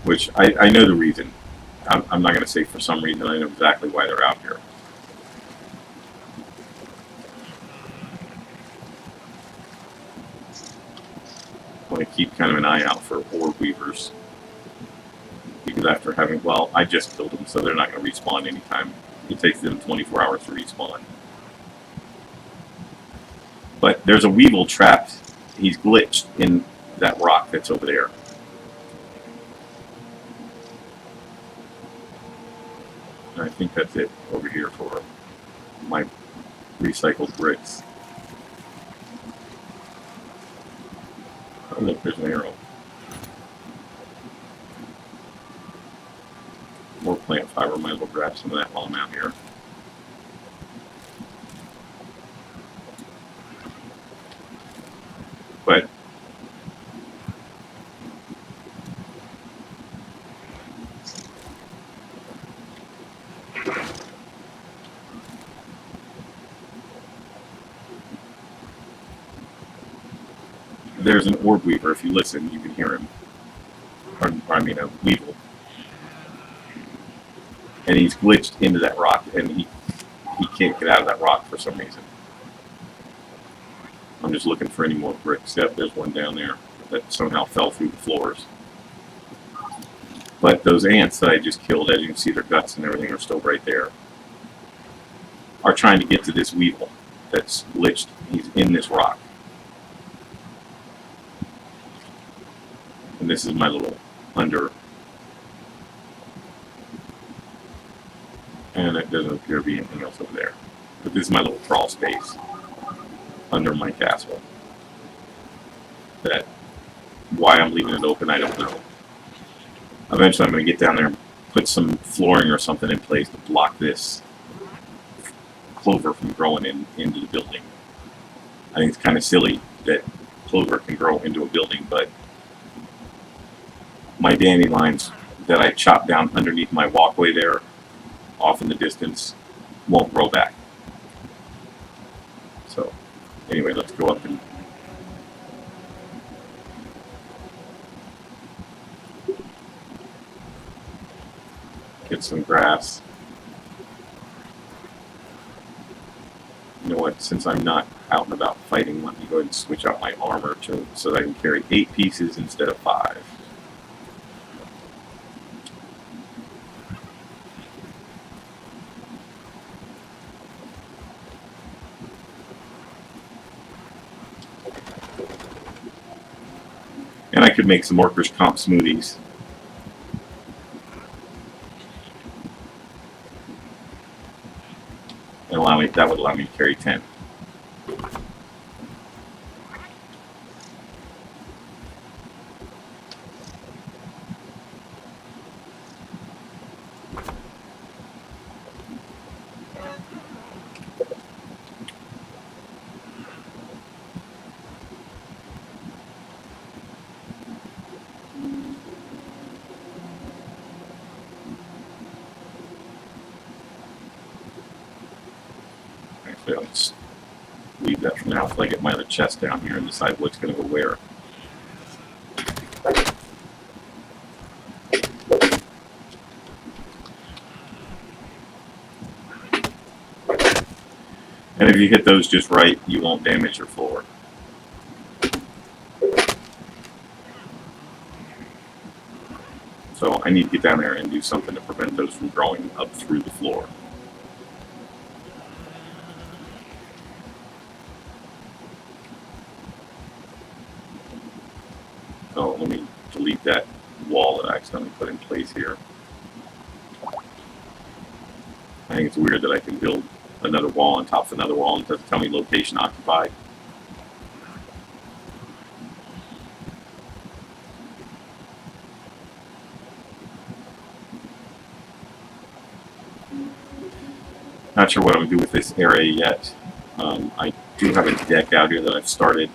Which I know the reason. I'm not going to say for some reason, I know exactly why they're out here. I want to keep kind of an eye out for orb weavers. Because after having, well, I just killed them, so they're not going to respawn anytime. It takes them 24 hours to respawn. But there's a weevil trapped. He's glitched in that rock that's over there. And I think that's it over here for my recycled bricks. Oh look, there's an arrow. More plant fiber, might as well grab some of that while I'm out here. But there's an orb weaver. If you listen, you can hear him. Or I mean, a weevil. And he's glitched into that rock, and he can't get out of that rock for some reason. I'm just looking for any more bricks. Yep, there's one down there that somehow fell through the floors. But those ants that I just killed, as you can see, their guts and everything are still right there, are trying to get to this weevil that's glitched. He's in this rock. And this is my little under. And it doesn't appear to be anything else over there. But this is my little crawl space under my castle. That, why I'm leaving it open, I don't know. Eventually I'm going to get down there and put some flooring or something in place to block this clover from growing into the building. I think it's kind of silly that clover can grow into a building, but my dandelions that I chopped down underneath my walkway there, off in the distance, won't grow back. So, anyway, let's go up and get some grass. You know what, since I'm not out and about fighting, let me go ahead and switch out my armor so that I can carry 8 pieces instead of 5. And I could make some workers' comp smoothies. And that would allow me to carry 10. Actually, I'll just leave that for now until I get my other chest down here and decide what's going to go where. And if you hit those just right, you won't damage your floor. So I need to get down there and do something to prevent those from growing up through the floor. So let me delete that wall that I accidentally put in place here. I think it's weird that I can build another wall on top of another wall and it doesn't tell me location occupied. Not sure what I'm going to do with this area yet. I do have a deck out here that I've started.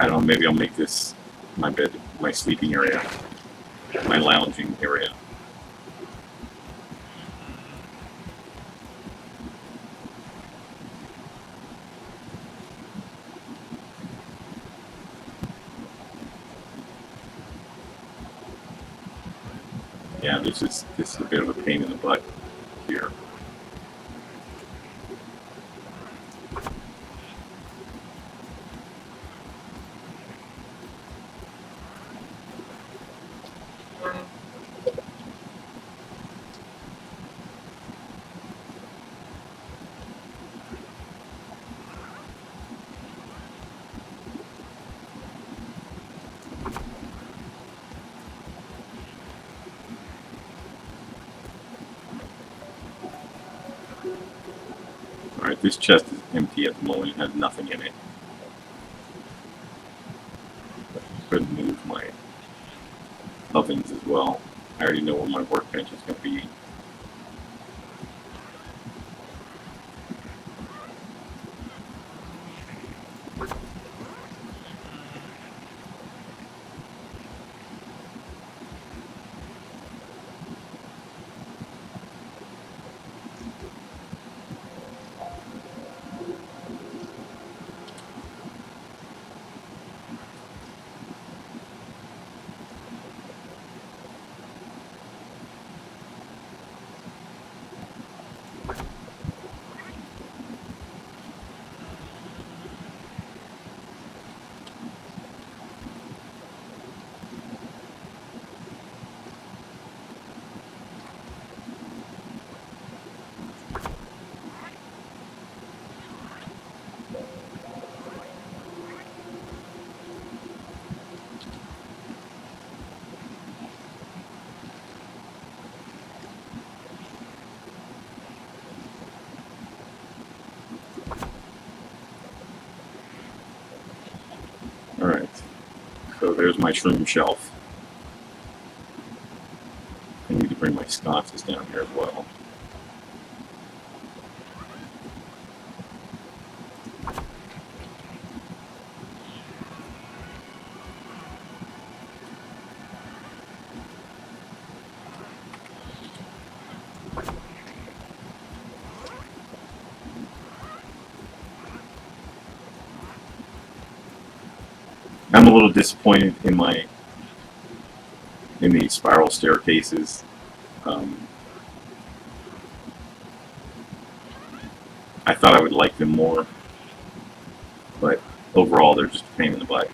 I don't know, maybe I'll make this my bed, my sleeping area, my lounging area. Yeah, this is a bit of a pain in the butt here. Alright, this chest is empty at the moment. It has nothing in it. Could move my ovens as well. I already know where my workbench is going to be. Alright, so there's my shroom shelf. I need to bring my sconces down here as well. I'm a little disappointed in the spiral staircases. I thought I would like them more, but overall they're just a pain in the butt.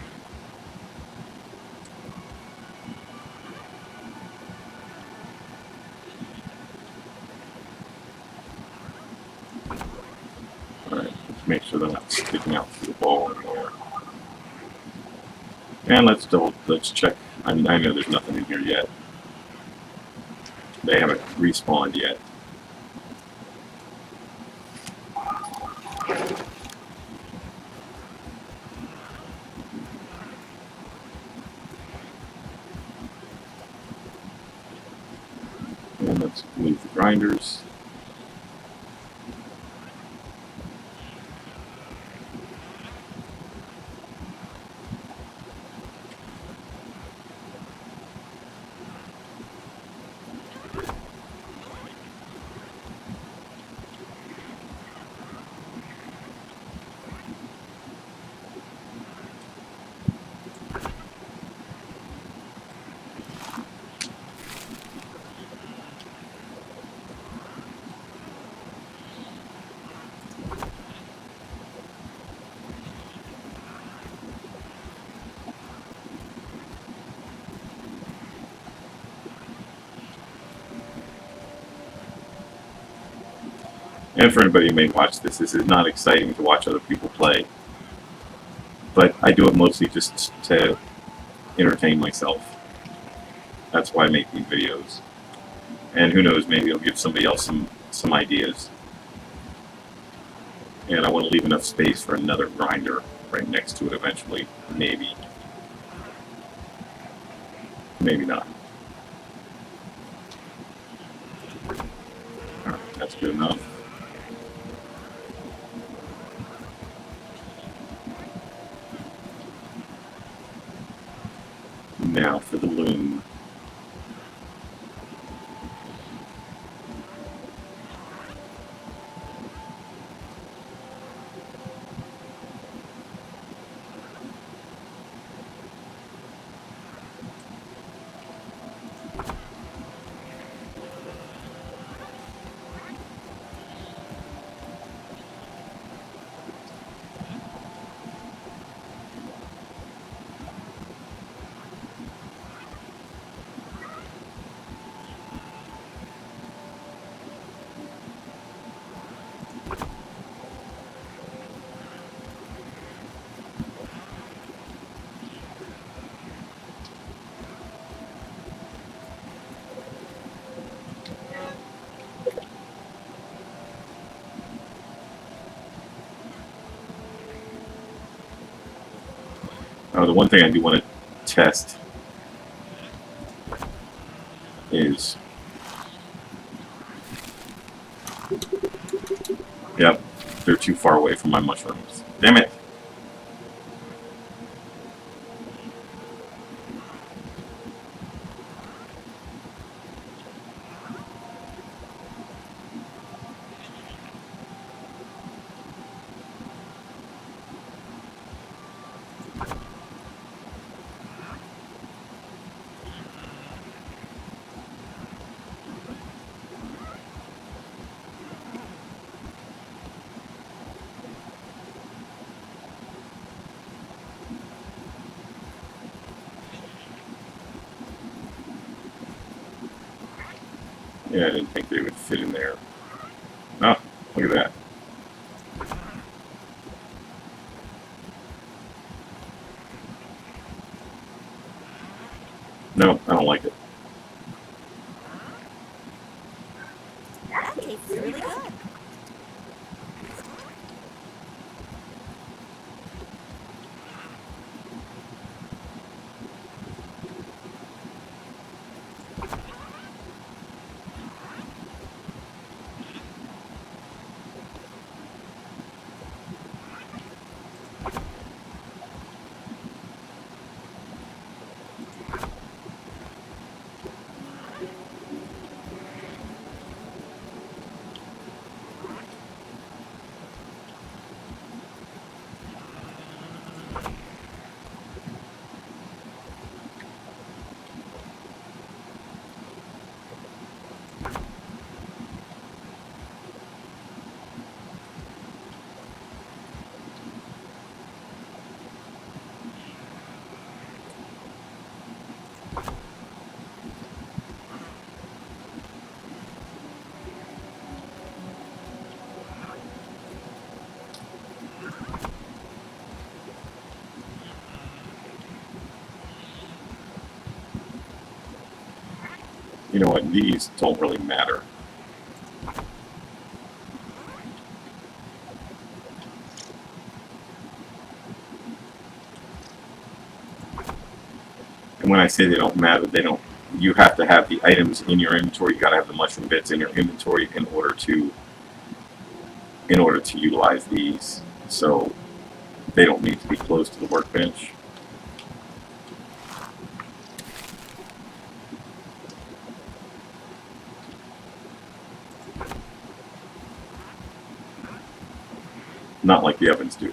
Alright, let's make sure they're not sticking out through the wall anymore. And let's check. I know there's nothing in here yet. They haven't respawned yet. And let's move the grinders. And for anybody who may watch this, this is not exciting to watch other people play. But I do it mostly just to entertain myself. That's why I make these videos. And who knows, maybe it'll give somebody else some ideas. And I want to leave enough space for another grinder right next to it eventually. Maybe. Maybe not. Alright, that's good enough. Now for the loom. The one thing I do want to test is, yep, they're too far away from my mushrooms. Damn it! Yeah, I didn't think they would fit in there. Oh, look at that. No, I don't like it.
That tastes really good.
You know what? These don't really matter. And when I say they don't matter, they don't. You have to have the items in your inventory. You got to have the mushroom bits in your inventory in order to utilize these. So they don't need to be close to the workbench. Not like the ovens do.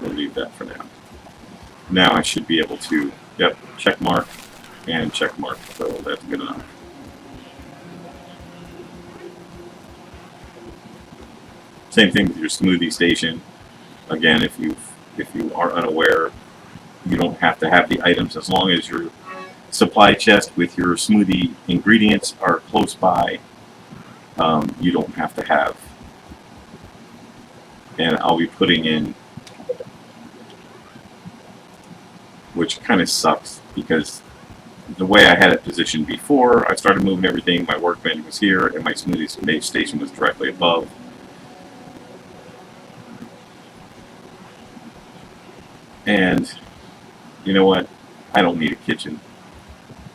We'll leave that for now. Now I should be able to, yep, check mark and check mark, so that's good enough. Same thing with your smoothie station. Again, if you are unaware, You don't have to have the items as long as your supply chest with your smoothie ingredients are close by. You don't have to have. And I'll be putting in, which kind of sucks because the way I had it positioned before, I started moving everything. My workbench was here, and my smoothie station was directly above. And you know what? I don't need a kitchen.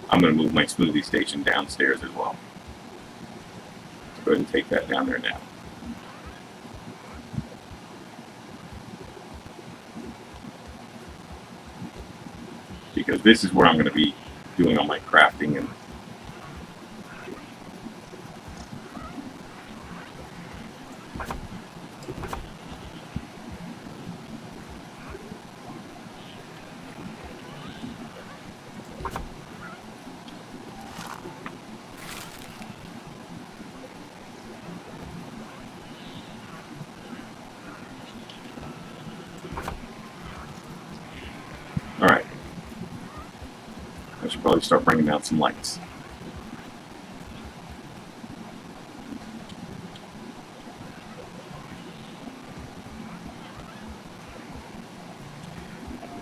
I'm going to move my smoothie station downstairs as well. Let's go ahead and take that down there now. Because this is where I'm going to be doing all my crafting and alright. I should probably start bringing down some lights.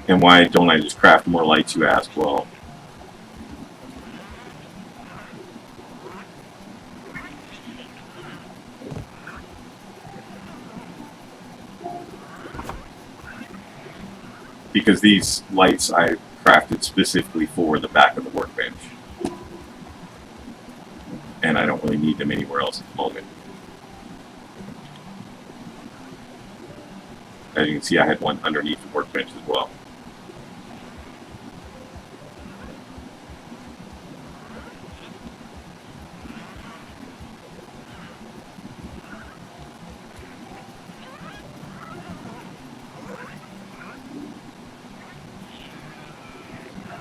And why don't I just craft more lights, you ask? Well, because these lights I crafted specifically for the back of the workbench. And I don't really need them anywhere else at the moment. As you can see, I had one underneath the workbench as well.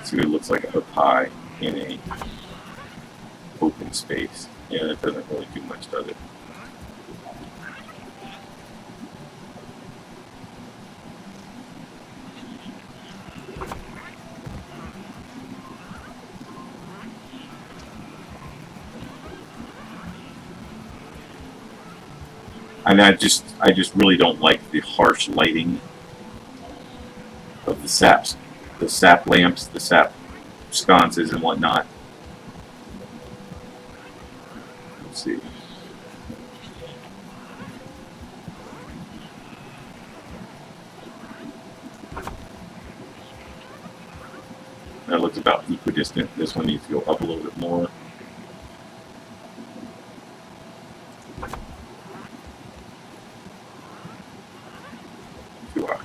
See what it looks like a pie in a open space. Yeah, that doesn't really do much, does it? And I just really don't like the harsh lighting of the sap lamps, the sap sconces and whatnot. Let's see. That looks about equidistant. This one needs to go up a little bit more. Too high.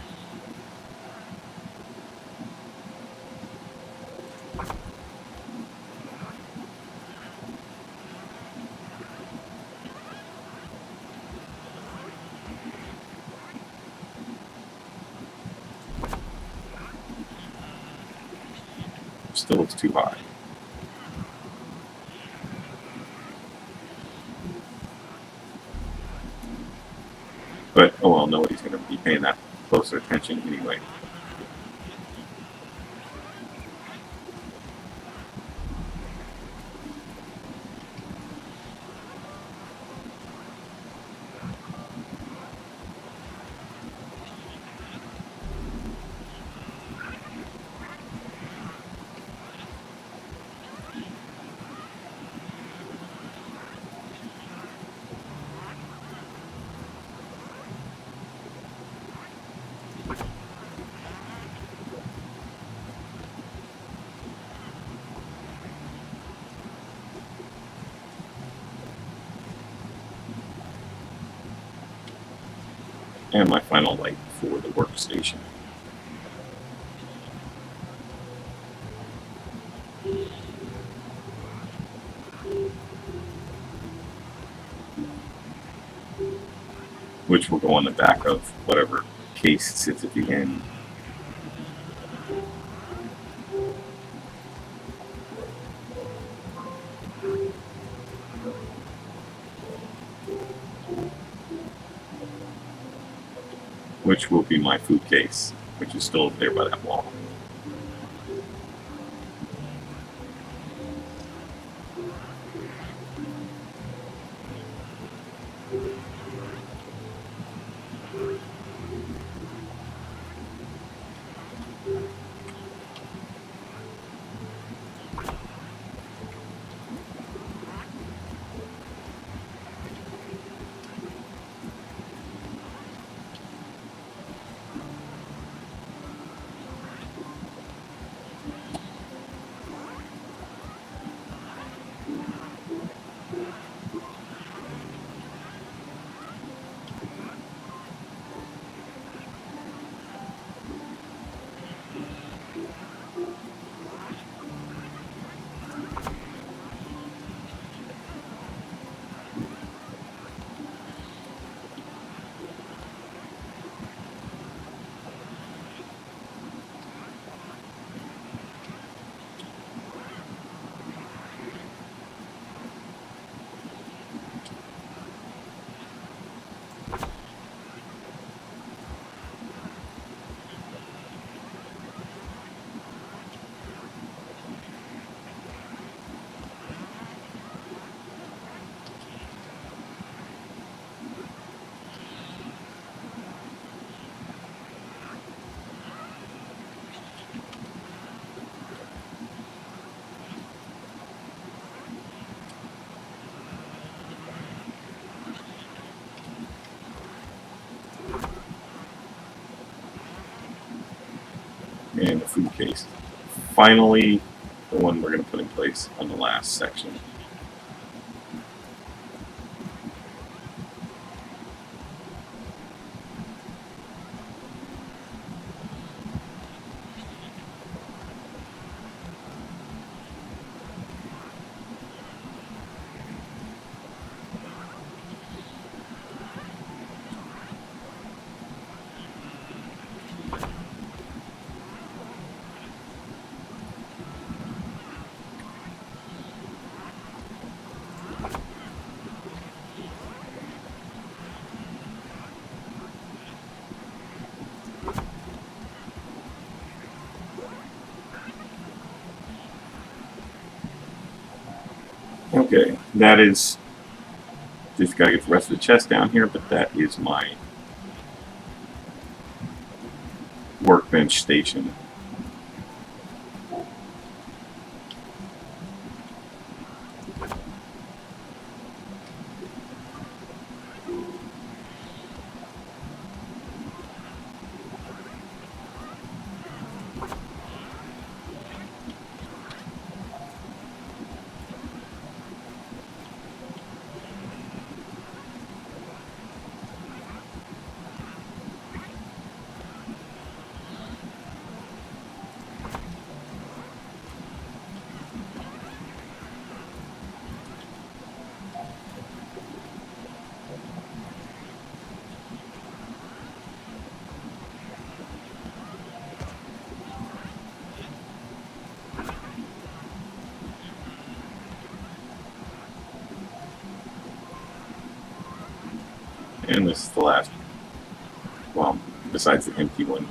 Still looks too high. But, oh well, nobody's going to be paying that closer attention anyway. And my final light for the workstation. Which will go on the back of whatever case sits at the end. Which will be my food case, which is still over there by that wall. And the food case. Finally, the one we're going to put in place on the last section. Okay, that is, just got to get the rest of the chest down here, but that is my workbench station. And this is the last, well, besides the empty one.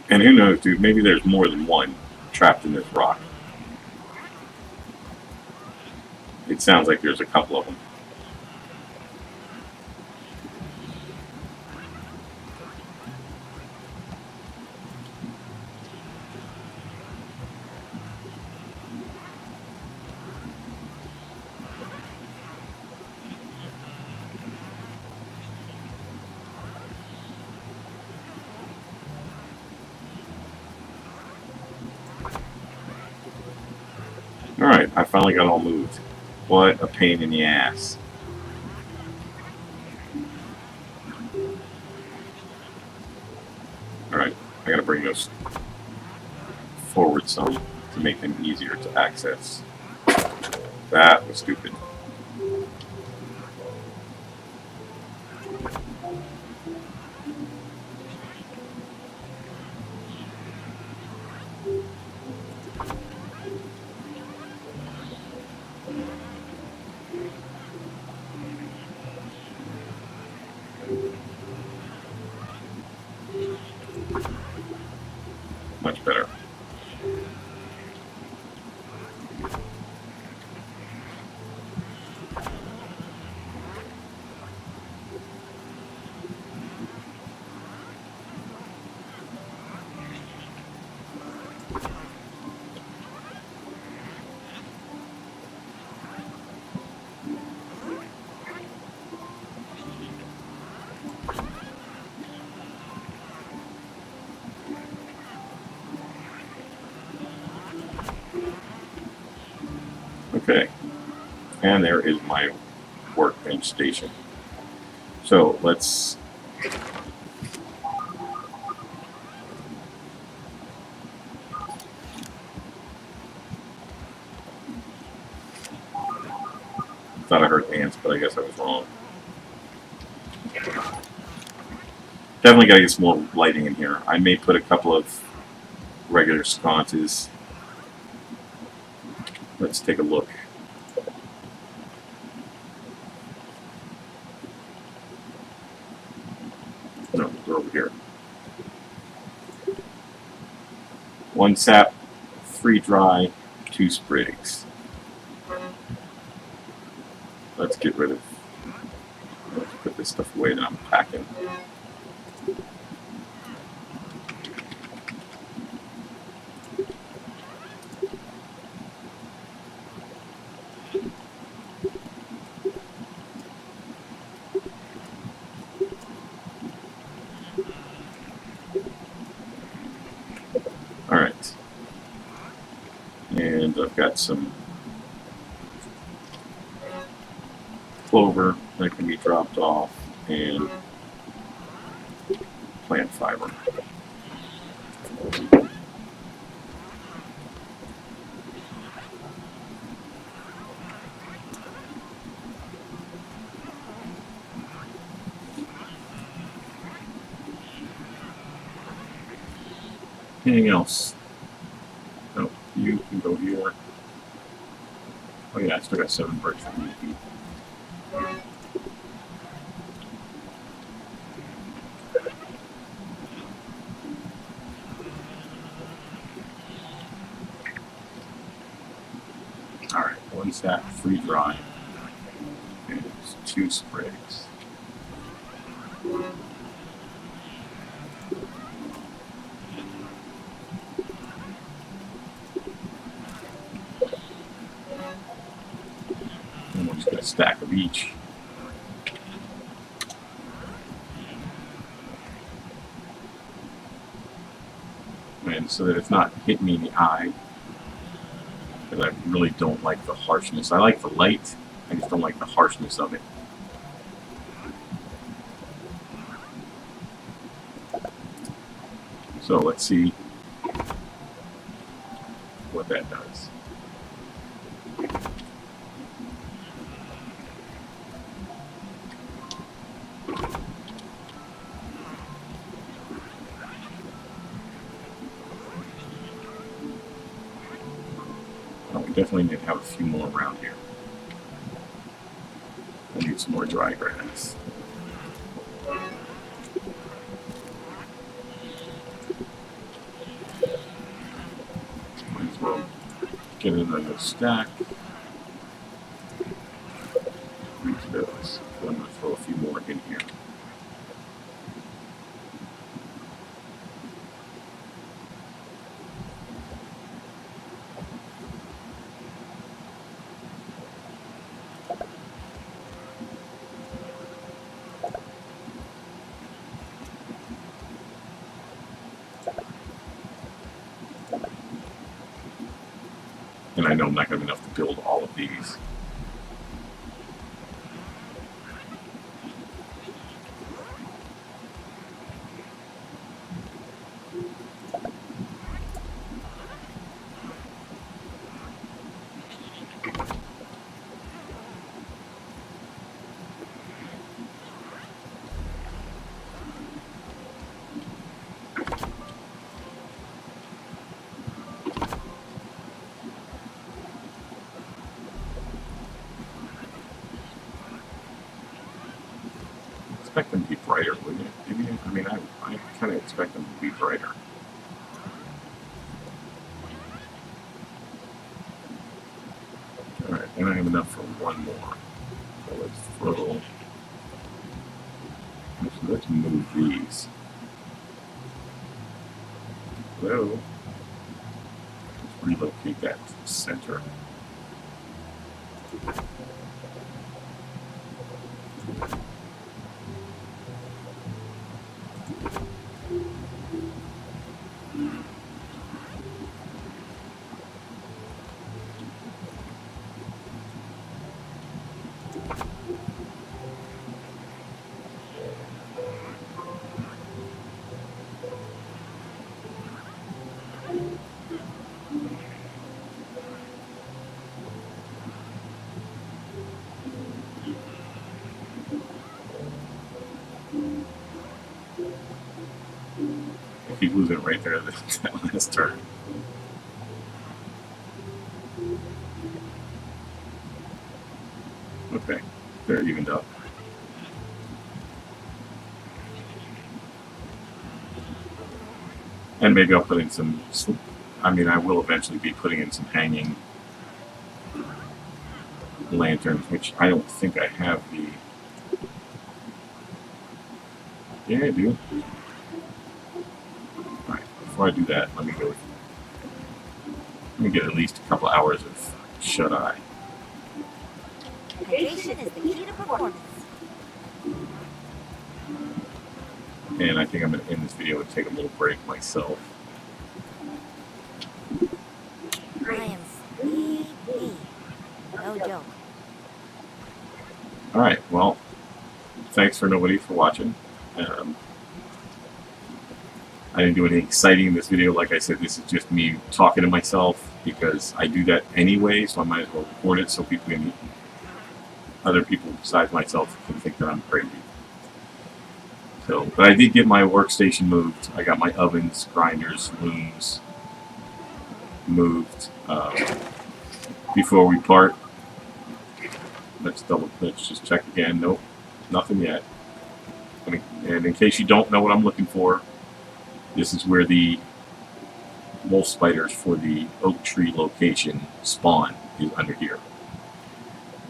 And who knows, dude, maybe there's more than one trapped in this rock. It sounds like there's a couple of them. Alright, I finally got all moved. What a pain in the ass. Alright, I gotta bring those forward some to make them easier to access. That was stupid. Much better. Okay, and there is my workbench station. So let's thought I heard ants, but I guess I was wrong. Definitely got to get some more lighting in here. I may put a couple of regular sconces. Let's take a look. No, they're over here. 1 sap, 3 dry, 2 sprigs. Let's get rid of. Let's put this stuff away that I'm packing. Alright. And I've got some clover that can be dropped off and plant fiber. Anything else? No, you can go here. Oh yeah, I still got 7 bricks for me to eat. Alright, 1 sap, 3 dry, and 2 sprigs. And we'll just get a stack of each. And so that it's not hitting me in the eye. Because I really don't like the harshness. I like the light, I just don't like the harshness of it. So let's see what that does. We definitely need to have a few more around here. I need some more dry grass. Might as well get another stack. Use those. I'm going to throw a few more in here. And I know I'm not going to have enough to build all of these. Expect them to be brighter, wouldn't it? Maybe, I mean, I kind of expect them to be brighter. Alright, and I have enough for 1 more. So let's throw... Actually, let's move these. So, let's relocate that to the center. keep losing it right there that last turn. Okay, they're evened up. And maybe I'll put in some, I mean, I will eventually be putting in some hanging lanterns, which I don't think I have the... Yeah, I do. Alright, before I do that, let me get at least a couple hours of shut-eye.
Hydration is the key to performance.
And I think I'm going to end this video and take a little break myself.
I am sleepy. No joke.
Alright, well, thanks for watching. I didn't do anything exciting in this video. Like I said, this is just me talking to myself because I do that anyway, so I might as well record it so other people besides myself can think that I'm crazy. So, but I did get my workstation moved. I got my ovens, grinders, looms moved. Before we part, let's just check again. Nope, nothing yet. And in case you don't know what I'm looking for, this is where the wolf spiders for the oak tree location spawn, is under here.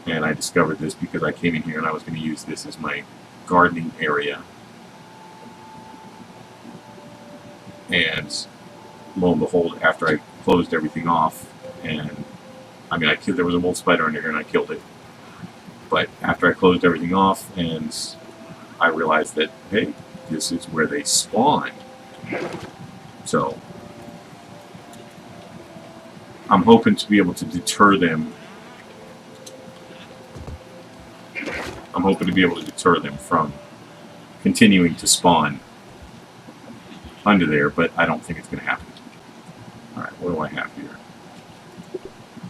And I discovered this because I came in here and I was going to use this as my gardening area. And lo and behold, after I closed everything off, and I mean, there was a wolf spider under here and I killed it. But after I closed everything off, and I realized that, hey, this is where they spawn. So I'm hoping to be able to deter them. I'm hoping to be able to deter them from continuing to spawn under there, but I don't think it's going to happen. Alright, what do I have here?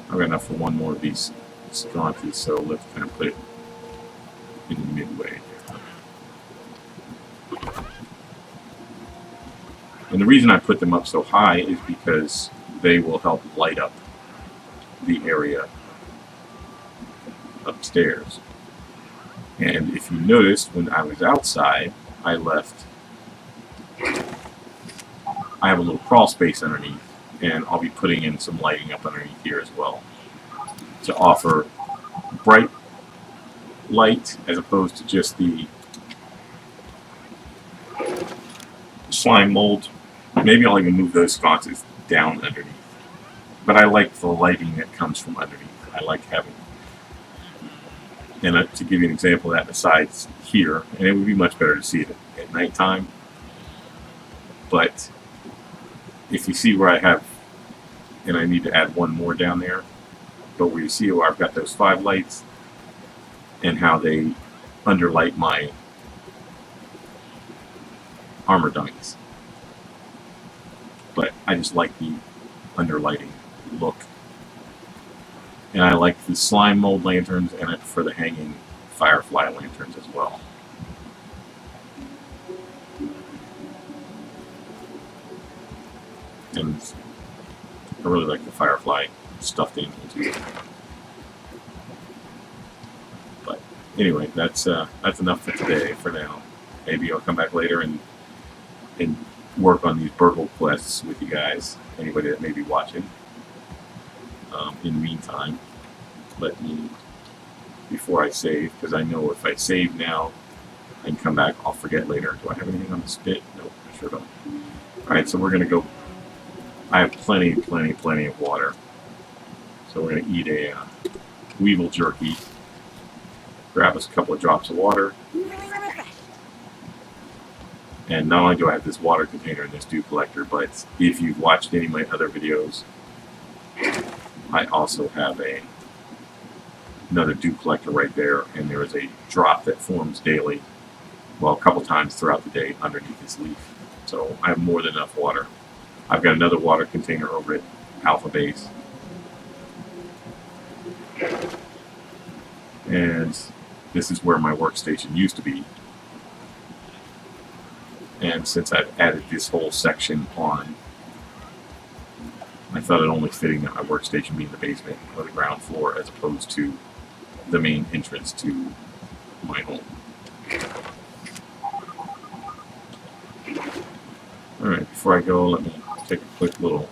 I've got enough for one more of these sconces, so let's kind of put it in the midway. And the reason I put them up so high is because they will help light up the area upstairs. And if you noticed, when I was outside, I have a little crawl space underneath, and I'll be putting in some lighting up underneath here as well to offer bright light as opposed to just the slime mold. Maybe I'll even move those sconces down underneath. But I like the lighting that comes from underneath. I like having... And to give you an example of that, besides here, and it would be much better to see it at nighttime, but if you see where I have, and I need to add one more down there, but where you see where I've got those 5 lights, and how they underlight my armor dummies. But I just like the underlighting look. And I like the slime mold lanterns, and I prefer the hanging firefly lanterns as well. And I really like the firefly stuffed animals too. But anyway, that's enough for today for now. Maybe I'll come back later and work on these burgle quests with you guys. Anybody that may be watching. In the meantime, let me, before I save, because I know if I save now and come back, I'll forget later. Do I have anything on the spit? Nope, I sure don't. Alright, so we're going to go. I have plenty of water. So we're going to eat a weevil jerky. Grab us a couple of drops of water. And not only do I have this water container and this dew collector, but if you've watched any of my other videos, I also have another dew collector right there, and there is a drop that forms daily, well, a couple times throughout the day underneath this leaf. So I have more than enough water. I've got another water container over at Alpha Base. And this is where my workstation used to be. And since I've added this whole section on, I thought it only fitting that my workstation be in the basement or the ground floor as opposed to the main entrance to my home. Alright, before I go, let me take a quick little...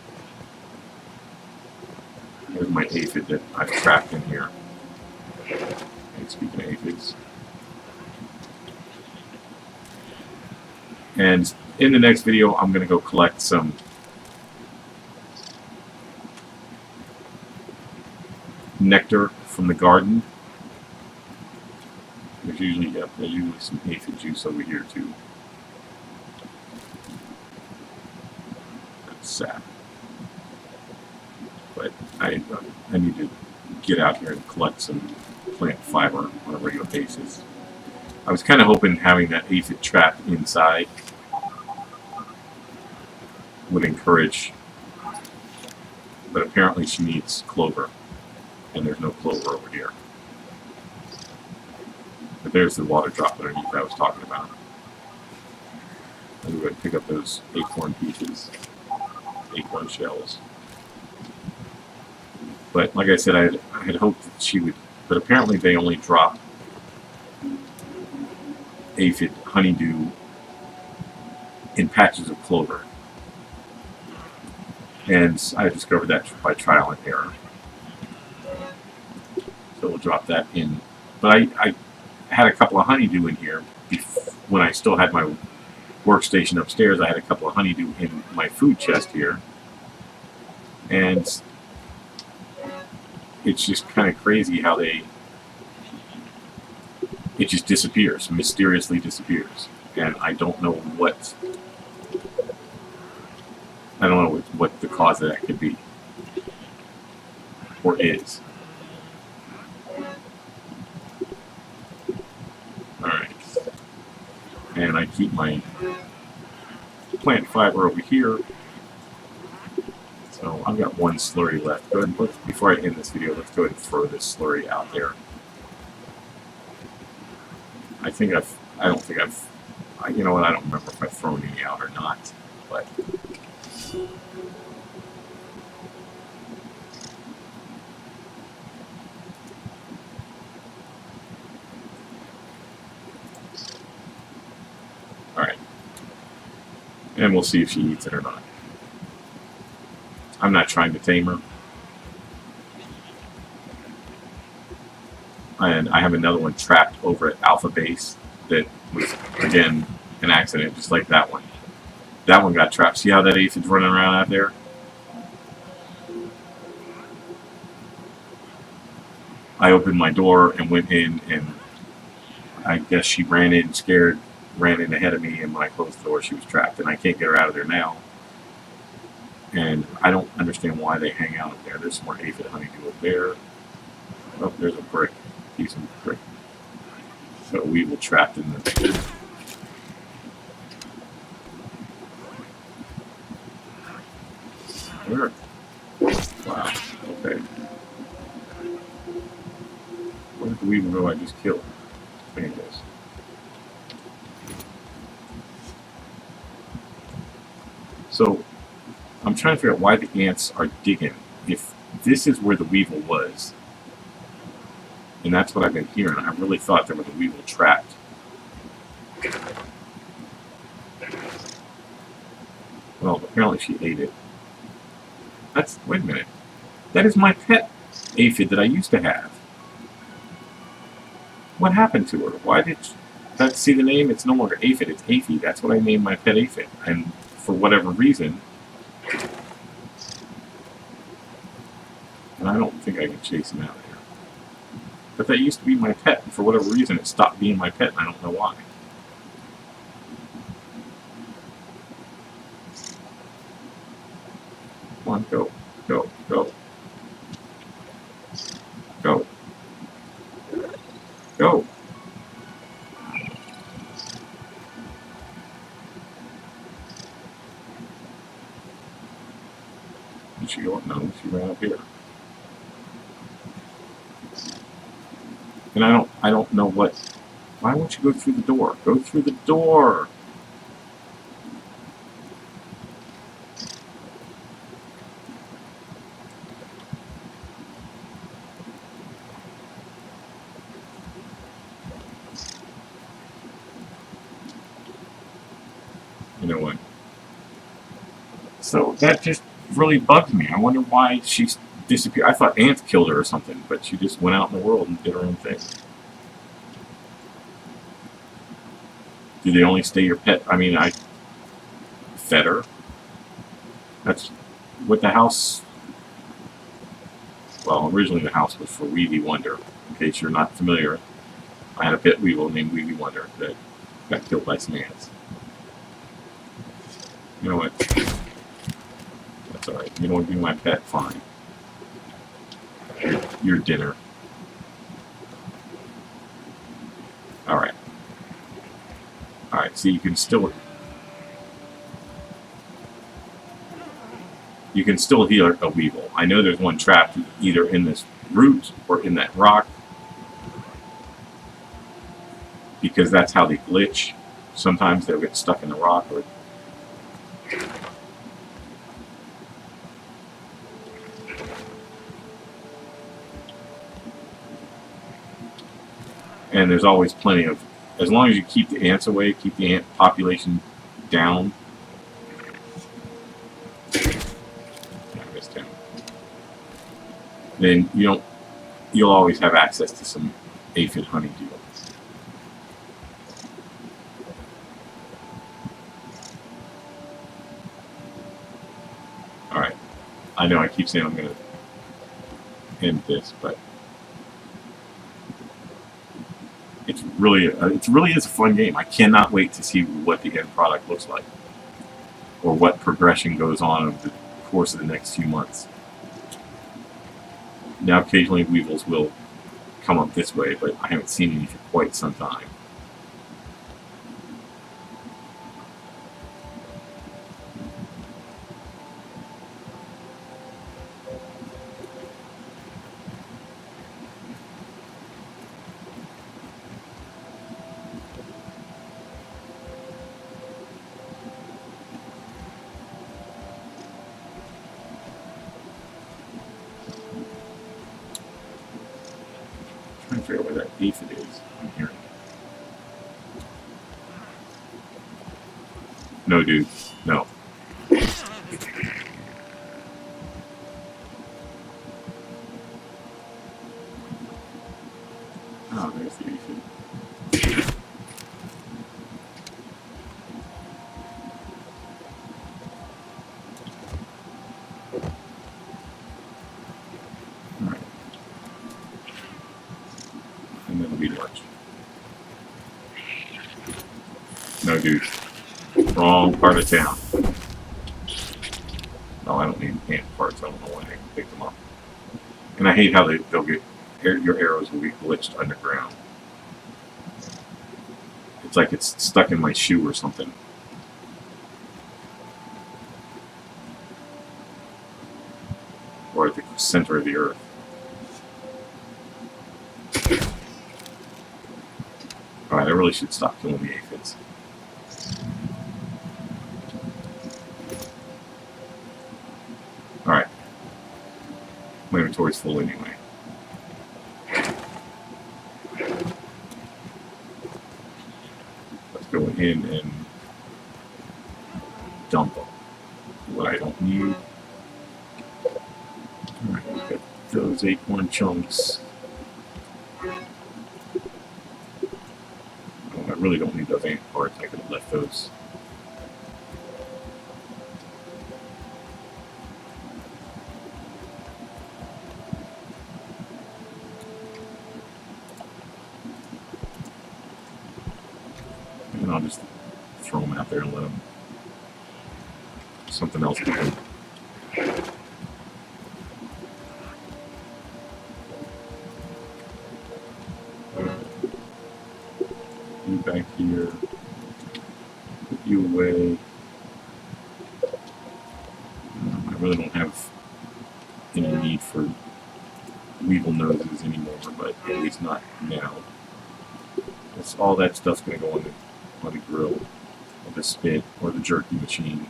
Here's my aphid that I've trapped in here. And speaking of aphids. And in the next video, I'm going to go collect some nectar from the garden. There's usually some aphid juice over here too. That's sad. But I need to get out here and collect some plant fiber on a regular basis. I was kind of hoping having that aphid trap inside would encourage, but apparently she needs clover, and there's no clover over here. But there's the water drop underneath that I was talking about. I'm going to pick up those acorn pieces, acorn shells. But like I said, I had hoped that she would, but apparently they only drop aphid honeydew in patches of clover. And I discovered that by trial and error. So we'll drop that in. But I had a couple of honeydew in here when I still had my workstation upstairs. I had a couple of honeydew in my food chest here. And it's just kind of crazy how it just disappears, mysteriously disappears. And I don't know what the cause of that could be, or is. Alright. And I keep my plant fiber over here. So I've got one slurry left. Go ahead and before I end this video, let's go ahead and throw this slurry out there. You know what, I don't remember if I've thrown any out or not, but alright. And we'll see if she eats it or not. I'm not trying to tame her. And I have another one trapped over at Alpha Base that was, again, an accident, just like that one. That one got trapped. See how that aphid's running around out there? I opened my door and went in, and I guess she ran in scared, ran in ahead of me, and when I closed the door, she was trapped, and I can't get her out of there now. And I don't understand why they hang out up there. There's some more aphid honeydew up there. Oh, there's a brick. Piece of brick. So we will trapped in the... Where? Wow. Okay. Where did the weevil go I just killed? There it is. So, I'm trying to figure out why the ants are digging. If this is where the weevil was, and that's what I've been hearing, I really thought there was a weevil trapped. Well, apparently she ate it. Wait a minute. That is my pet aphid that I used to have. What happened to her? Why did that? See the name? It's no longer aphid, it's aphid. That's what I named my pet aphid. And for whatever reason, and I don't think I can chase him out of here. But that used to be my pet, and for whatever reason it stopped being my pet, and I don't know why. Come on, go, go, go. Go. Go. Did she go up? No, she ran up here. And I don't know what... Why won't you go through the door? Go through the door! You know what? So that just really bugs me. I wonder why she's disappeared. I thought ants killed her or something, but she just went out in the world and did her own thing. Do they only stay your pet? I mean, I fed her. That's what the house. Well, originally the house was for Weevy Wonder. In case you're not familiar, I had a pet weevil named Weevy Wonder that got killed by some ants. You know what? That's alright. You don't want to be my pet, fine. Your dinner. Alright. Alright, so you can still heal a weevil. I know there's one trapped either in this root or in that rock, because that's how they glitch. Sometimes they'll get stuck in the rock, or and there's always plenty of, as long as you keep the ants away, keep the ant population down. I missed him. Then you'll always have access to some aphid honeydew. Alright. I know I keep saying I'm going to end this, but it really is a fun game. I cannot wait to see what the end product looks like, or what progression goes on over the course of the next few months. Now, occasionally weevils will come up this way, but I haven't seen any for quite some time. I'm trying to figure out where that aphid is in here. No, dude. No. Oh, there's the aphid. Alright. And then it'll be lunch. No, dude. Wrong part of town. No, I don't need ant parts. I don't know why they pick them up. And I hate how they'll get, your arrows will be glitched underground. It's like it's stuck in my shoe or something. Or at the center of the earth. Alright, I really should stop killing the aphids. Alright. My inventory's full anyway. Let's go in and dump what I don't need. Alright, we've got those acorn chunks. Oh, I really don't need those ant parts. I could have left those. And I'll just throw them out there and let them something else happen. You back here. Put you away. I really don't have any need for weevil noses anymore, but at least not now. That's all that stuff's going to go on the grill, or the spit, or the jerky machine.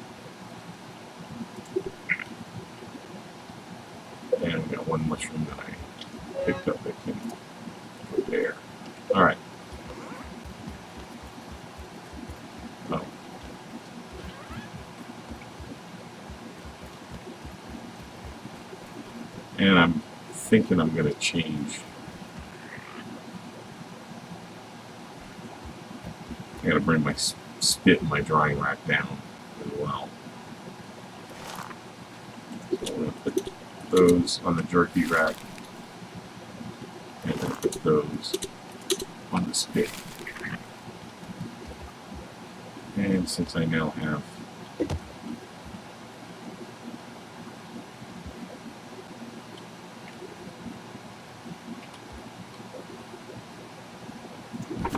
And we got one mushroom that I picked up that can go there. Alright. Oh. thinking I'm going to change. I got to bring my spit and my drying rack down as well. So I'm going to put those on the jerky rack, and then put those on the spit. And since I now have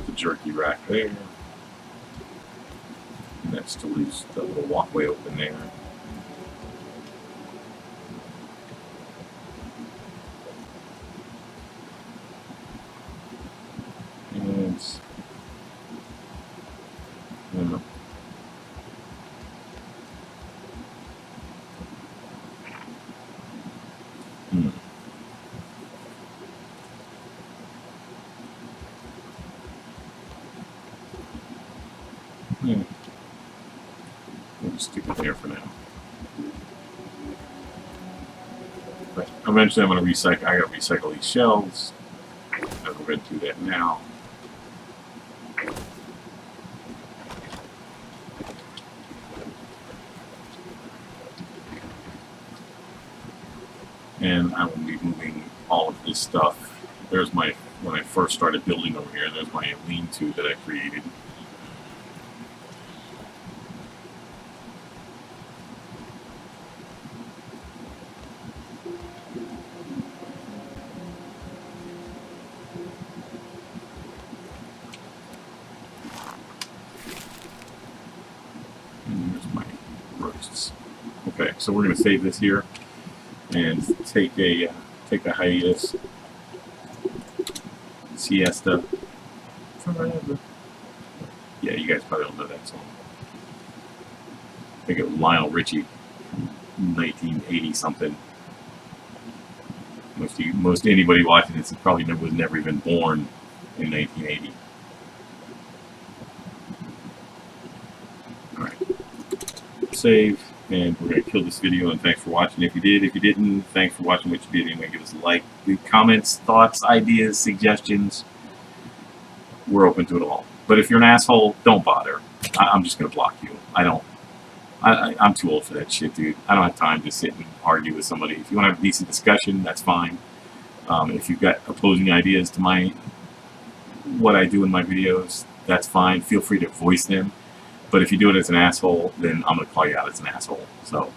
the jerky rack there, and that still leaves the little walkway open there. And we'll just stick it there for now. But eventually I'm going to recycle. I got to recycle these shelves. And we're going to do that now. And I will be moving all of this stuff. There's my, when I first started building over here, there's my lean-to that I created. And there's my roasts. Okay, so we're going to save this here and take a hiatus, siesta forever. Yeah, you guys probably don't know that song. I think it was Lionel Richie, 1980 something. Most anybody watching this probably was never even born in 1980. All right, save. And we're going to kill this video, and thanks for watching. If you did, if you didn't, thanks for watching what you did. Anyway, give us a like, leave comments, thoughts, ideas, suggestions. We're open to it all. But if you're an asshole, don't bother. I'm just going to block you. I'm too old for that shit, dude. I don't have time to sit and argue with somebody. If you want to have a decent discussion, that's fine. If you've got opposing ideas to what I do in my videos, that's fine. Feel free to voice them. But if you do it as an asshole, then I'm going to call you out as an asshole. So